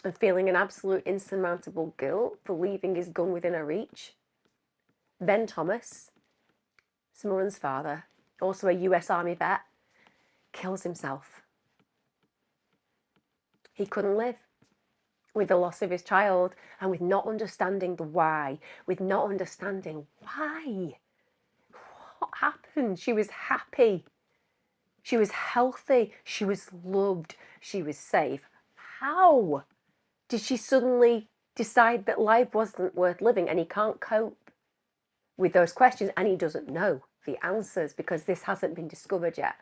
and feeling an absolute insurmountable guilt for leaving his gun within her reach, Ben Thomas, Cimarron's father, also a US Army vet, kills himself. He couldn't live with the loss of his child and with not understanding the why, with not understanding why. What happened? She was happy. She was healthy. She was loved. She was safe. How did she suddenly decide that life wasn't worth living? And he can't cope with those questions, and he doesn't know the answers because this hasn't been discovered yet.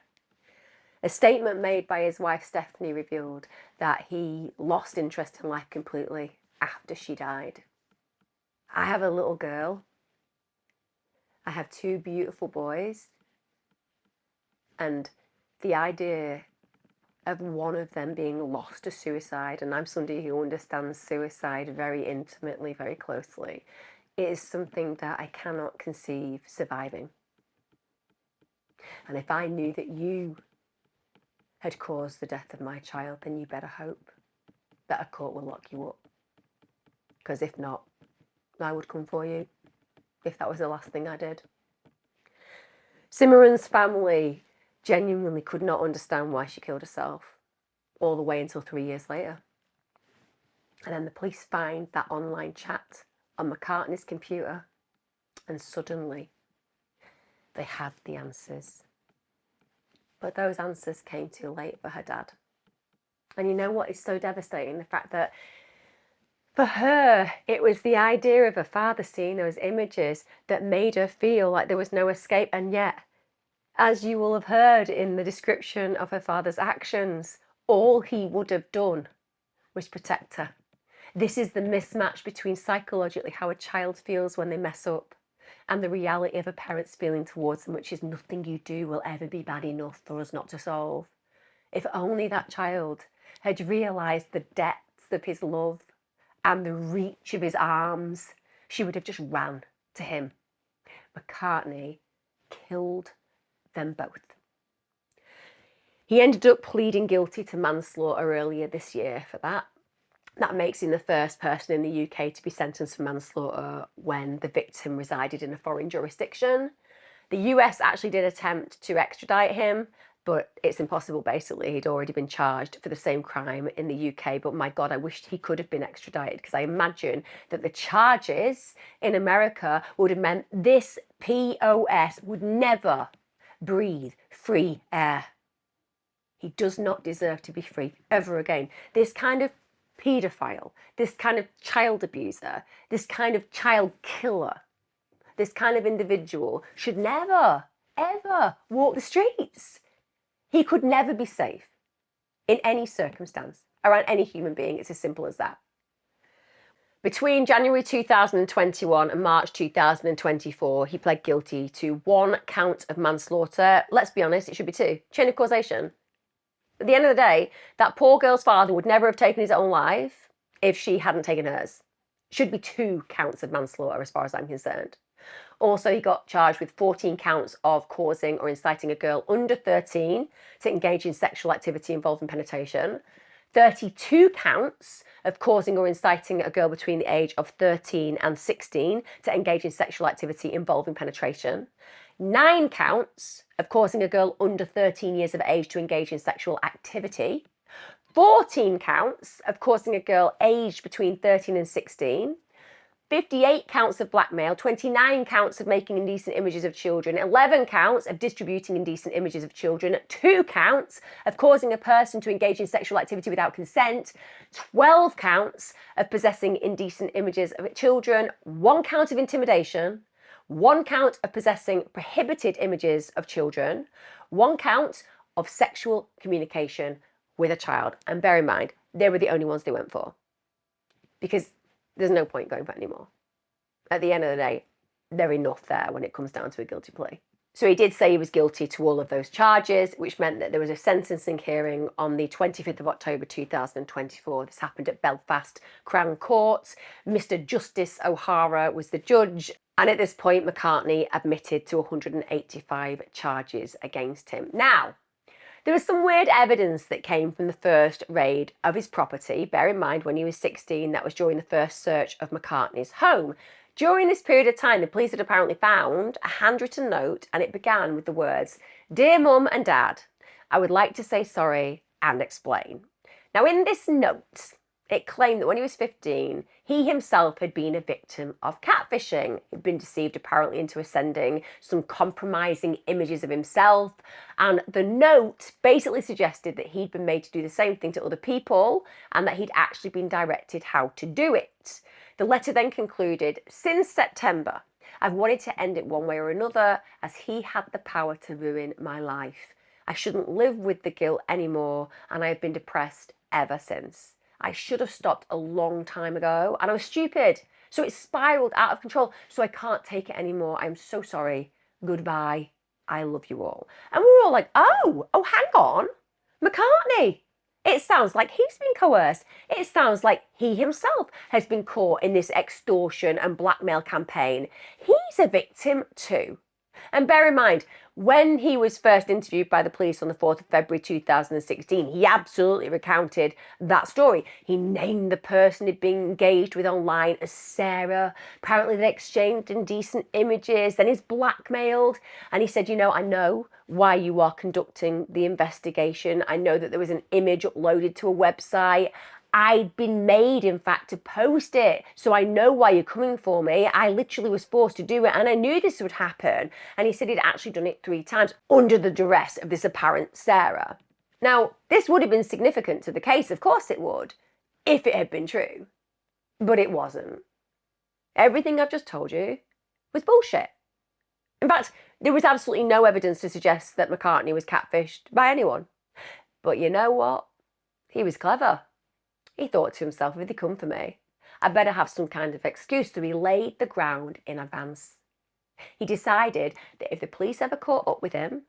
A statement made by his wife Stephanie revealed that he lost interest in life completely after she died. I have a little girl. I have 2 beautiful boys. And the idea of one of them being lost to suicide, and I'm somebody who understands suicide very intimately, very closely, it is something that I cannot conceive surviving. And if I knew that you had caused the death of my child, then you better hope that a court will lock you up. Because if not, I would come for you if that was the last thing I did. Simran's family genuinely could not understand why she killed herself, all the way until 3 years later. And then the police find that online chat on McCartney's computer, and suddenly they had the answers. But those answers came too late for her dad. And you know what is so devastating? The fact that for her, it was the idea of her father seeing those images that made her feel like there was no escape. And yet, as you will have heard in the description of her father's actions, all he would have done was protect her. This is the mismatch between psychologically how a child feels when they mess up and the reality of a parent's feeling towards them, which is nothing you do will ever be bad enough for us not to solve. If only that child had realised the depths of his love and the reach of his arms, she would have just ran to him. McCartney killed them both. He ended up pleading guilty to manslaughter earlier this year for that. That makes him the first person in the UK to be sentenced for manslaughter when the victim resided in a foreign jurisdiction. The US actually did attempt to extradite him, but it's impossible. Basically, he'd already been charged for the same crime in the UK. But my God, I wished he could have been extradited, because I imagine that the charges in America would have meant this POS would never breathe free air. He does not deserve to be free ever again. This kind of paedophile, this kind of child abuser, this kind of child killer, this kind of individual should never, ever walk the streets. He could never be safe in any circumstance around any human being. It's as simple as that. Between January 2021 and March 2024, he pled guilty to 1 count of manslaughter. Let's be honest, it should be 2. Chain of causation. At the end of the day, that poor girl's father would never have taken his own life if she hadn't taken hers. Should be 2 counts of manslaughter as far as I'm concerned. Also, he got charged with 14 counts of causing or inciting a girl under 13 to engage in sexual activity involving penetration, 32 counts of causing or inciting a girl between the age of 13 and 16 to engage in sexual activity involving penetration, 9 counts of causing a girl under 13 years of age to engage in sexual activity, 14 counts of causing a girl aged between 13 and 16, 58 counts of blackmail, 29 counts of making indecent images of children, 11 counts of distributing indecent images of children, 2 counts of causing a person to engage in sexual activity without consent, 12 counts of possessing indecent images of children, 1 count of intimidation, 1 count of possessing prohibited images of children, 1 count of sexual communication with a child. And bear in mind, they were the only ones they went for, because there's no point going for it anymore. At the end of the day, they're enough there when it comes down to a guilty plea. So he did say he was guilty to all of those charges, which meant that there was a sentencing hearing on the 25th of October 2024. This happened at Belfast Crown Court. Mr. Justice O'Hara was the judge. And at this point, McCartney admitted to 185 charges against him. Now, there was some weird evidence that came from the first raid of his property. Bear in mind, when he was 16, that was during the first search of McCartney's home. During this period of time, the police had apparently found a handwritten note, and it began with the words, "Dear Mum and Dad, I would like to say sorry and explain." Now, in this note, it claimed that when he was 15, he himself had been a victim of catfishing. He'd been deceived apparently into sending some compromising images of himself. And the note basically suggested that he'd been made to do the same thing to other people and that he'd actually been directed how to do it. The letter then concluded, "Since September, I've wanted to end it one way or another as he had the power to ruin my life. I shouldn't live with the guilt anymore and I have been depressed ever since. I should have stopped a long time ago and I was stupid. So it spiraled out of control. So I can't take it anymore. I'm so sorry. Goodbye. I love you all." And we were all like, oh, hang on. McCartney, It sounds like he's been coerced. It sounds like he himself has been caught in this extortion and blackmail campaign. He's a victim too. And bear in mind, when he was first interviewed by the police on the 4th of February 2016, he absolutely recounted that story. He named the person he'd been engaged with online as Sarah. Apparently they exchanged indecent images, then he's blackmailed. And he said, I know why you are conducting the investigation. I know that there was an image uploaded to a website. I'd been made, in fact, to post it. So I know why you're coming for me. I literally was forced to do it and I knew this would happen. And he said he'd actually done it 3 times under the duress of this apparent Sarah. Now, this would have been significant to the case, of course it would, if it had been true. But it wasn't. Everything I've just told you was bullshit. In fact, there was absolutely no evidence to suggest that McCartney was catfished by anyone. But you know what? He was clever. He thought to himself, if they come for me, I better have some kind of excuse, so he laid the ground in advance. He decided that if the police ever caught up with him,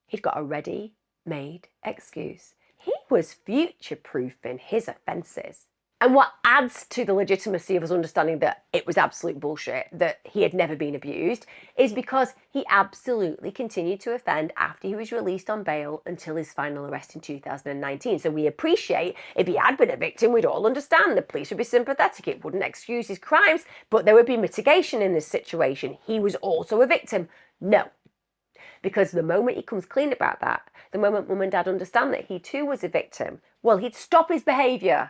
he'd got a ready-made excuse. He was future-proofing his offences. And what adds to the legitimacy of his understanding that it was absolute bullshit, that he had never been abused, is because he absolutely continued to offend after he was released on bail until his final arrest in 2019. So we appreciate if he had been a victim, we'd all understand. The police would be sympathetic. It wouldn't excuse his crimes, but there would be mitigation in this situation. He was also a victim. No. Because the moment he comes clean about that, the moment mum and dad understand that he too was a victim, well, he'd stop his behaviour.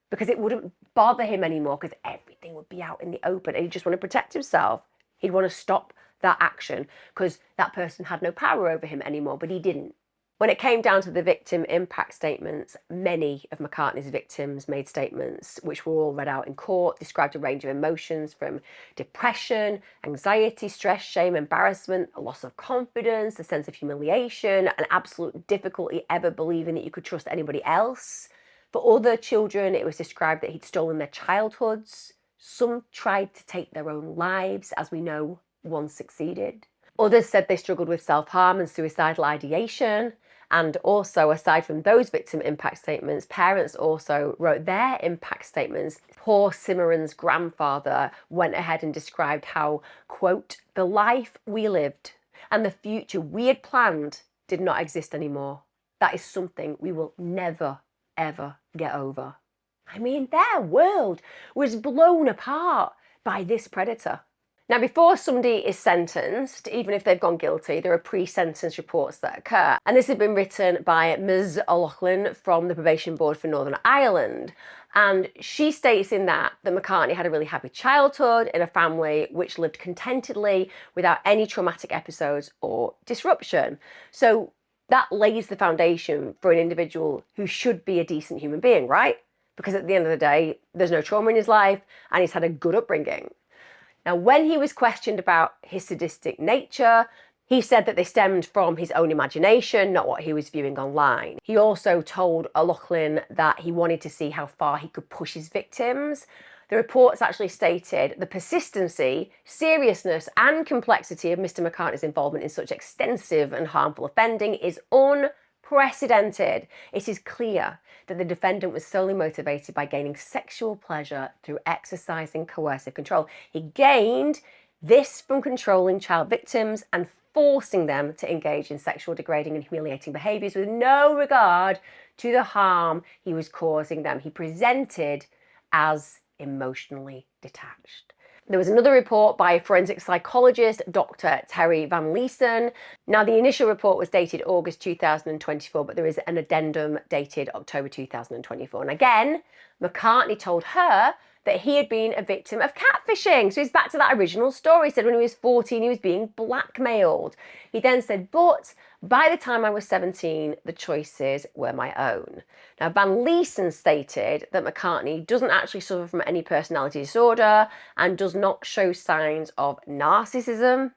Because it wouldn't bother him anymore, because everything would be out in the open and he'd just want to protect himself. He'd want to stop that action because that person had no power over him anymore, but he didn't. When it came down to the victim impact statements, many of McCartney's victims made statements which were all read out in court, described a range of emotions from depression, anxiety, stress, shame, embarrassment, a loss of confidence, a sense of humiliation, an absolute difficulty ever believing that you could trust anybody else. For other children, it was described that he'd stolen their childhoods. Some tried to take their own lives, as we know, one succeeded. Others said they struggled with self-harm and suicidal ideation. And also, aside from those victim impact statements, parents also wrote their impact statements. Poor Simmeron's grandfather went ahead and described how, quote, the life we lived and the future we had planned did not exist anymore. That is something we will never ever get over. I mean, their world was blown apart by this predator. Now, before somebody is sentenced, even if they've gone guilty, there are pre-sentence reports that occur. And this has been written by Ms. O'Loughlin from the Probation Board for Northern Ireland. And she states in that McCartney had a really happy childhood in a family which lived contentedly without any traumatic episodes or disruption. So that lays the foundation for an individual who should be a decent human being, right? Because at the end of the day, there's no trauma in his life and he's had a good upbringing. Now, when he was questioned about his sadistic nature, he said that they stemmed from his own imagination, not what he was viewing online. He also told O'Loughlin that he wanted to see how far he could push his victims. The reports actually stated the persistency, seriousness and complexity of Mr. McCartney's involvement in such extensive and harmful offending is unprecedented. It is clear that the defendant was solely motivated by gaining sexual pleasure through exercising coercive control. He gained this from controlling child victims and forcing them to engage in sexual degrading and humiliating behaviours with no regard to the harm he was causing them. He presented as emotionally detached. There was another report by forensic psychologist Dr. Terry Van Leesen. Now, the initial report was dated August 2024, but there is an addendum dated October 2024. And again, McCartney told her that he had been a victim of catfishing. So he's back to that original story. He said when he was 14, he was being blackmailed. He then said, but by the time I was 17, the choices were my own. Now, Van Leesen stated that McCartney doesn't actually suffer from any personality disorder and does not show signs of narcissism.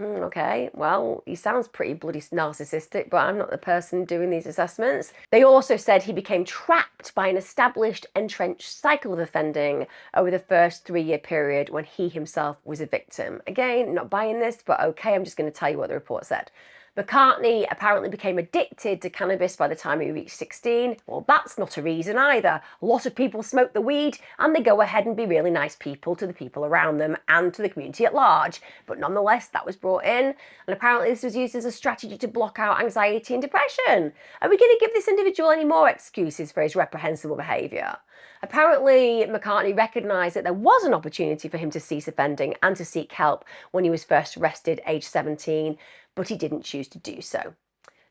Okay, well, he sounds pretty bloody narcissistic, but I'm not the person doing these assessments. They also said he became trapped by an established, entrenched cycle of offending over the first 3-year period when he himself was a victim. Again, not buying this, but okay, I'm just going to tell you what the report said. McCartney apparently became addicted to cannabis by the time he reached 16. Well, that's not a reason either. A lot of people smoke the weed and they go ahead and be really nice people to the people around them and to the community at large. But nonetheless, that was brought in, and apparently this was used as a strategy to block out anxiety and depression. Are we going to give this individual any more excuses for his reprehensible behaviour? Apparently, McCartney recognised that there was an opportunity for him to cease offending and to seek help when he was first arrested, aged 17, but he didn't choose to do so.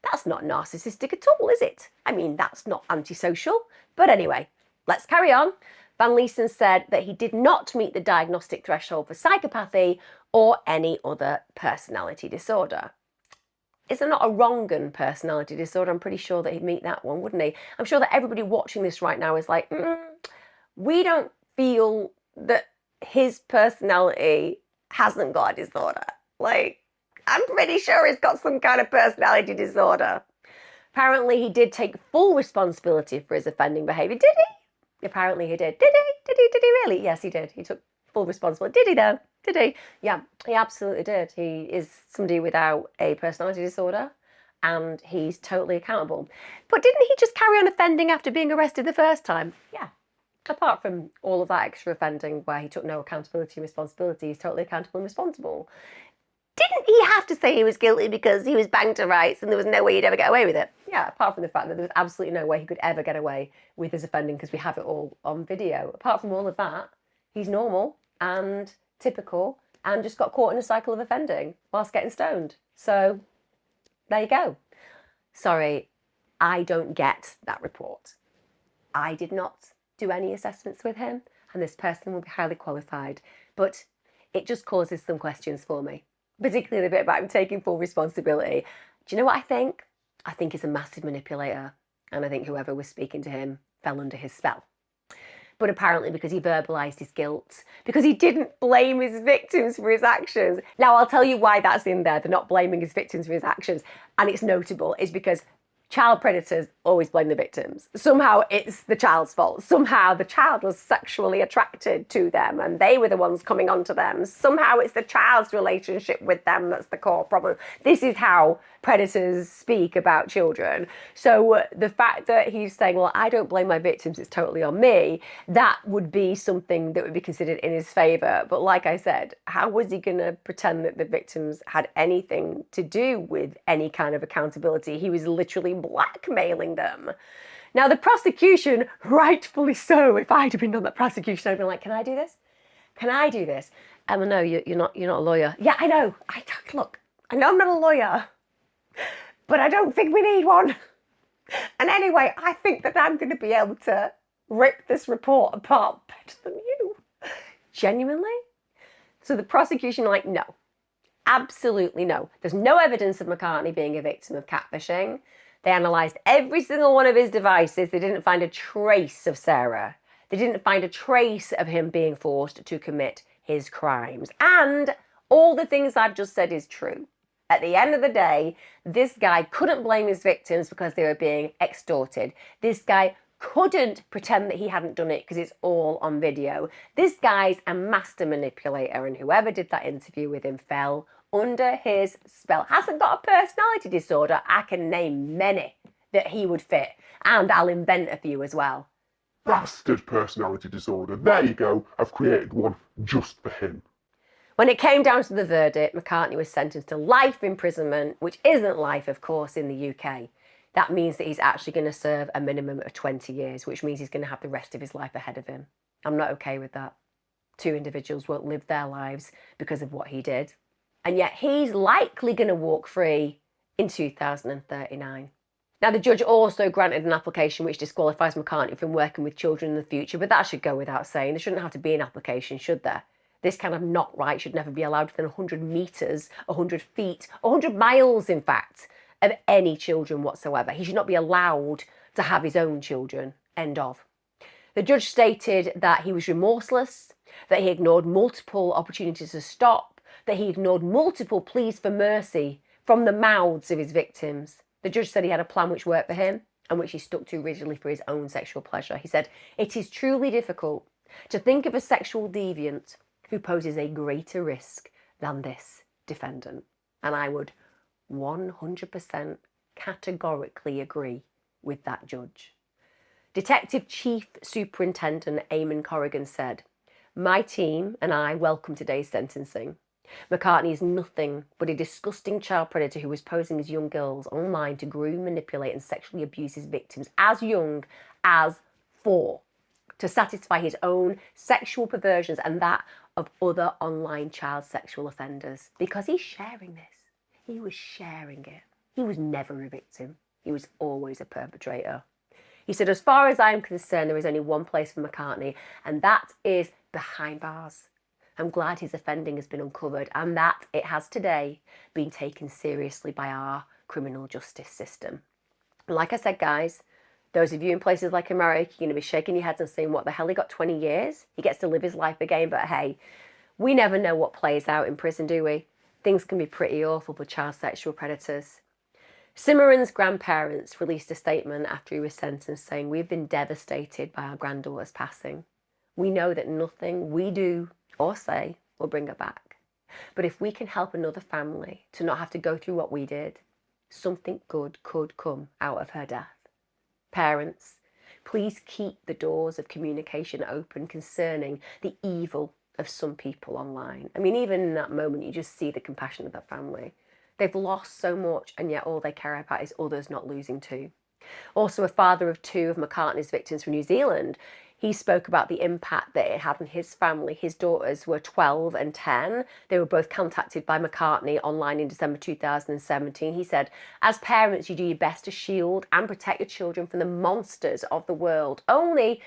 That's not narcissistic at all, is it? I mean, that's not antisocial. But anyway, let's carry on. Van Leesen said that he did not meet the diagnostic threshold for psychopathy or any other personality disorder. Is there not a wrong-un personality disorder? I'm pretty sure that he'd meet that one, wouldn't he? I'm sure that everybody watching this right now is like, we don't feel that his personality hasn't got a disorder. Like, I'm pretty sure he's got some kind of personality disorder. Apparently, he did take full responsibility for his offending behaviour. Did he? Apparently, he did. Did he? Did he really? Yes, he did. He took full responsibility. Did he, though? Did he? Yeah, he absolutely did. He is somebody without a personality disorder, and he's totally accountable. But didn't he just carry on offending after being arrested the first time? Yeah. Apart from all of that extra offending where he took no accountability and responsibility, he's totally accountable and responsible. Didn't he have to say he was guilty because he was banged to rights and there was no way he'd ever get away with it? Yeah, apart from the fact that there was absolutely no way he could ever get away with his offending because we have it all on video. Apart from all of that, he's normal and typical and just got caught in a cycle of offending whilst getting stoned. So there you go. Sorry, I don't get that report. I did not do any assessments with him, and this person will be highly qualified, but it just causes some questions for me, particularly the bit about him taking full responsibility. Do you know what I think? I think he's a massive manipulator, and I think whoever was speaking to him fell under his spell. But apparently because he verbalised his guilt, because he didn't blame his victims for his actions. Now, I'll tell you why that's in there, they're not blaming his victims for his actions, and it's notable, is because child predators always blame the victims. Somehow it's the child's fault. Somehow the child was sexually attracted to them and they were the ones coming onto them. Somehow it's the child's relationship with them that's the core problem. This is how predators speak about children. So the fact that he's saying, well, I don't blame my victims, it's totally on me, that would be something that would be considered in his favour. But like I said, how was he going to pretend that the victims had anything to do with any kind of accountability? He was literally blackmailing them. Now, the prosecution, rightfully so, if I'd have been on that prosecution, I'd been like, can I do this? Can I do this? Well, no, you're not a lawyer. Yeah, I know. Look, I know I'm not a lawyer, but I don't think we need one. And anyway, I think that I'm going to be able to rip this report apart better than you. Genuinely? So the prosecution are like, no, absolutely no. There's no evidence of McCartney being a victim of catfishing. They analysed every single one of his devices. They didn't find a trace of Sarah. They didn't find a trace of him being forced to commit his crimes. And all the things I've just said is true. At the end of the day, this guy couldn't blame his victims because they were being extorted. This guy couldn't pretend that he hadn't done it because it's all on video. This guy's a master manipulator, and whoever did that interview with him fell under his spell. Hasn't got a personality disorder. I can name many that he would fit, and I'll invent a few as well. Bastard personality disorder. There you go. I've created one just for him. When it came down to the verdict, McCartney was sentenced to life imprisonment, which isn't life, of course, in the UK. That means that he's actually going to serve a minimum of 20 years, which means he's going to have the rest of his life ahead of him. I'm not okay with that. Two individuals won't live their lives because of what he did. And yet he's likely going to walk free in 2039. Now, the judge also granted an application which disqualifies McCartney from working with children in the future, but that should go without saying. There shouldn't have to be an application, should there? This kind of not right should never be allowed within 100 metres, 100 feet, 100 miles, in fact, of any children whatsoever. He should not be allowed to have his own children. End of. The judge stated that he was remorseless, that he ignored multiple opportunities to stop, that he ignored multiple pleas for mercy from the mouths of his victims. The judge said he had a plan which worked for him and which he stuck to rigidly for his own sexual pleasure. He said, "It is truly difficult to think of a sexual deviant who poses a greater risk than this defendant." And I would 100% categorically agree with that judge. Detective Chief Superintendent Eamon Corrigan said, "My team and I welcome today's sentencing. McCartney is nothing but a disgusting child predator who was posing as young girls online to groom, manipulate and sexually abuse his victims as young as 4 to satisfy his own sexual perversions and that of other online child sexual offenders." Because he's sharing this. He was sharing it. He was never a victim. He was always a perpetrator. He said, "As far as I'm concerned, there is only one place for McCartney, and that is behind bars. I'm glad his offending has been uncovered and that it has today been taken seriously by our criminal justice system." And like I said, guys, those of you in places like America, you're going to be shaking your heads and saying, what the hell, he got 20 years? He gets to live his life again. But hey, we never know what plays out in prison, do we? Things can be pretty awful for child sexual predators. Simran's grandparents released a statement after he was sentenced saying, "We've been devastated by our granddaughter's passing. We know that nothing we do or say will bring her back. But if we can help another family to not have to go through what we did, something good could come out of her death. Parents, please keep the doors of communication open concerning the evil of some people online." I mean, even in that moment, you just see the compassion of that family. They've lost so much, and yet all they care about is others not losing too. Also, a father of 2 of McCartney's victims from New Zealand, he spoke about the impact that it had on his family. His daughters were 12 and 10. They were both contacted by McCartney online in December 2017. He said, "As parents, you do your best to shield and protect your children from the monsters of the world, only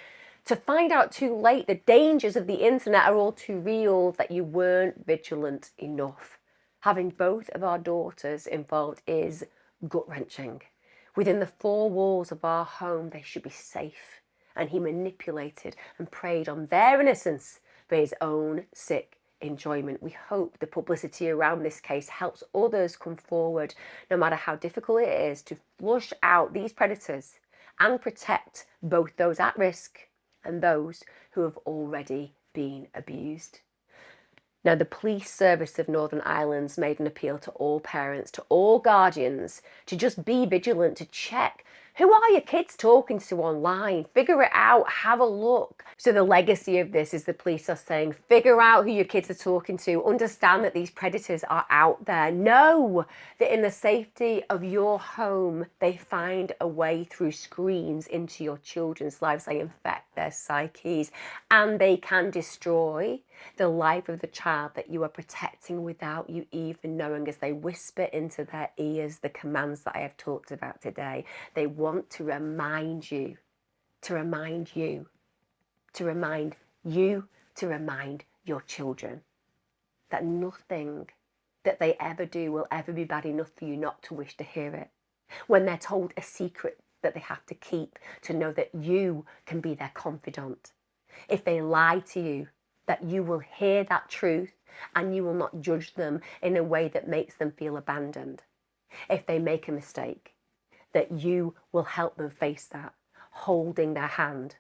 to find out too late the dangers of the internet are all too real, that you weren't vigilant enough. Having both of our daughters involved is gut-wrenching. Within the 4 walls of our home, they should be safe." And he manipulated and preyed on their innocence for his own sick enjoyment. We hope the publicity around this case helps others come forward, no matter how difficult it is, to flush out these predators and protect both those at risk and those who have already been abused. Now, the police service of Northern Ireland's made an appeal to all parents, to all guardians, to just be vigilant, to check, who are your kids talking to online? Figure it out, have a look. So the legacy of this is the police are saying, figure out who your kids are talking to, understand that these predators are out there. Know that in the safety of your home, they find a way through screens into your children's lives. They infect their psyches and they can destroy the life of the child that you are protecting without you even knowing, as they whisper into their ears the commands that I have talked about today. They want to remind you, to remind you, to remind you, to remind your children that nothing that they ever do will ever be bad enough for you not to wish to hear it. When they're told a secret that they have to keep, to know that you can be their confidant. If they lie to you, that you will hear that truth and you will not judge them in a way that makes them feel abandoned. If they make a mistake, that you will help them face that, holding their hand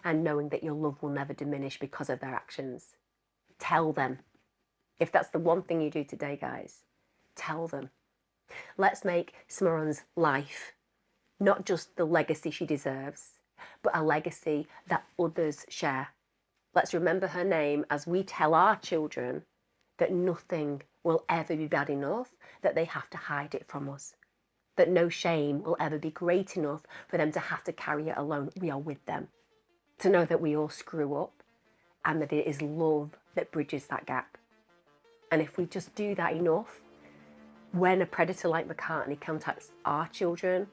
and knowing that your love will never diminish because of their actions. Tell them. If that's the one thing you do today, guys, tell them. Let's make Simran's life not just the legacy she deserves, but a legacy that others share. Let's remember her name as we tell our children that nothing will ever be bad enough, that they have to hide it from us, that no shame will ever be great enough for them to have to carry it alone. We are with them. To know that we all screw up and that it is love that bridges that gap. And if we just do that enough, when a predator like McCartney contacts our children,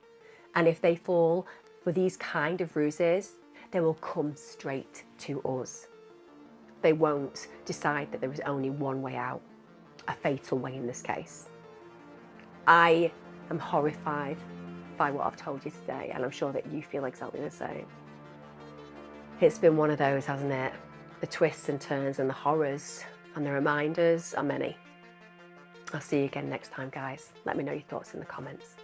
and if they fall for these kind of ruses, they will come straight to us. They won't decide that there is only one way out, a fatal way in this case. I am horrified by what I've told you today, and I'm sure that you feel exactly the same. It's been one of those, hasn't it? The twists and turns and the horrors and the reminders are many. I'll see you again next time, guys. Let me know your thoughts in the comments.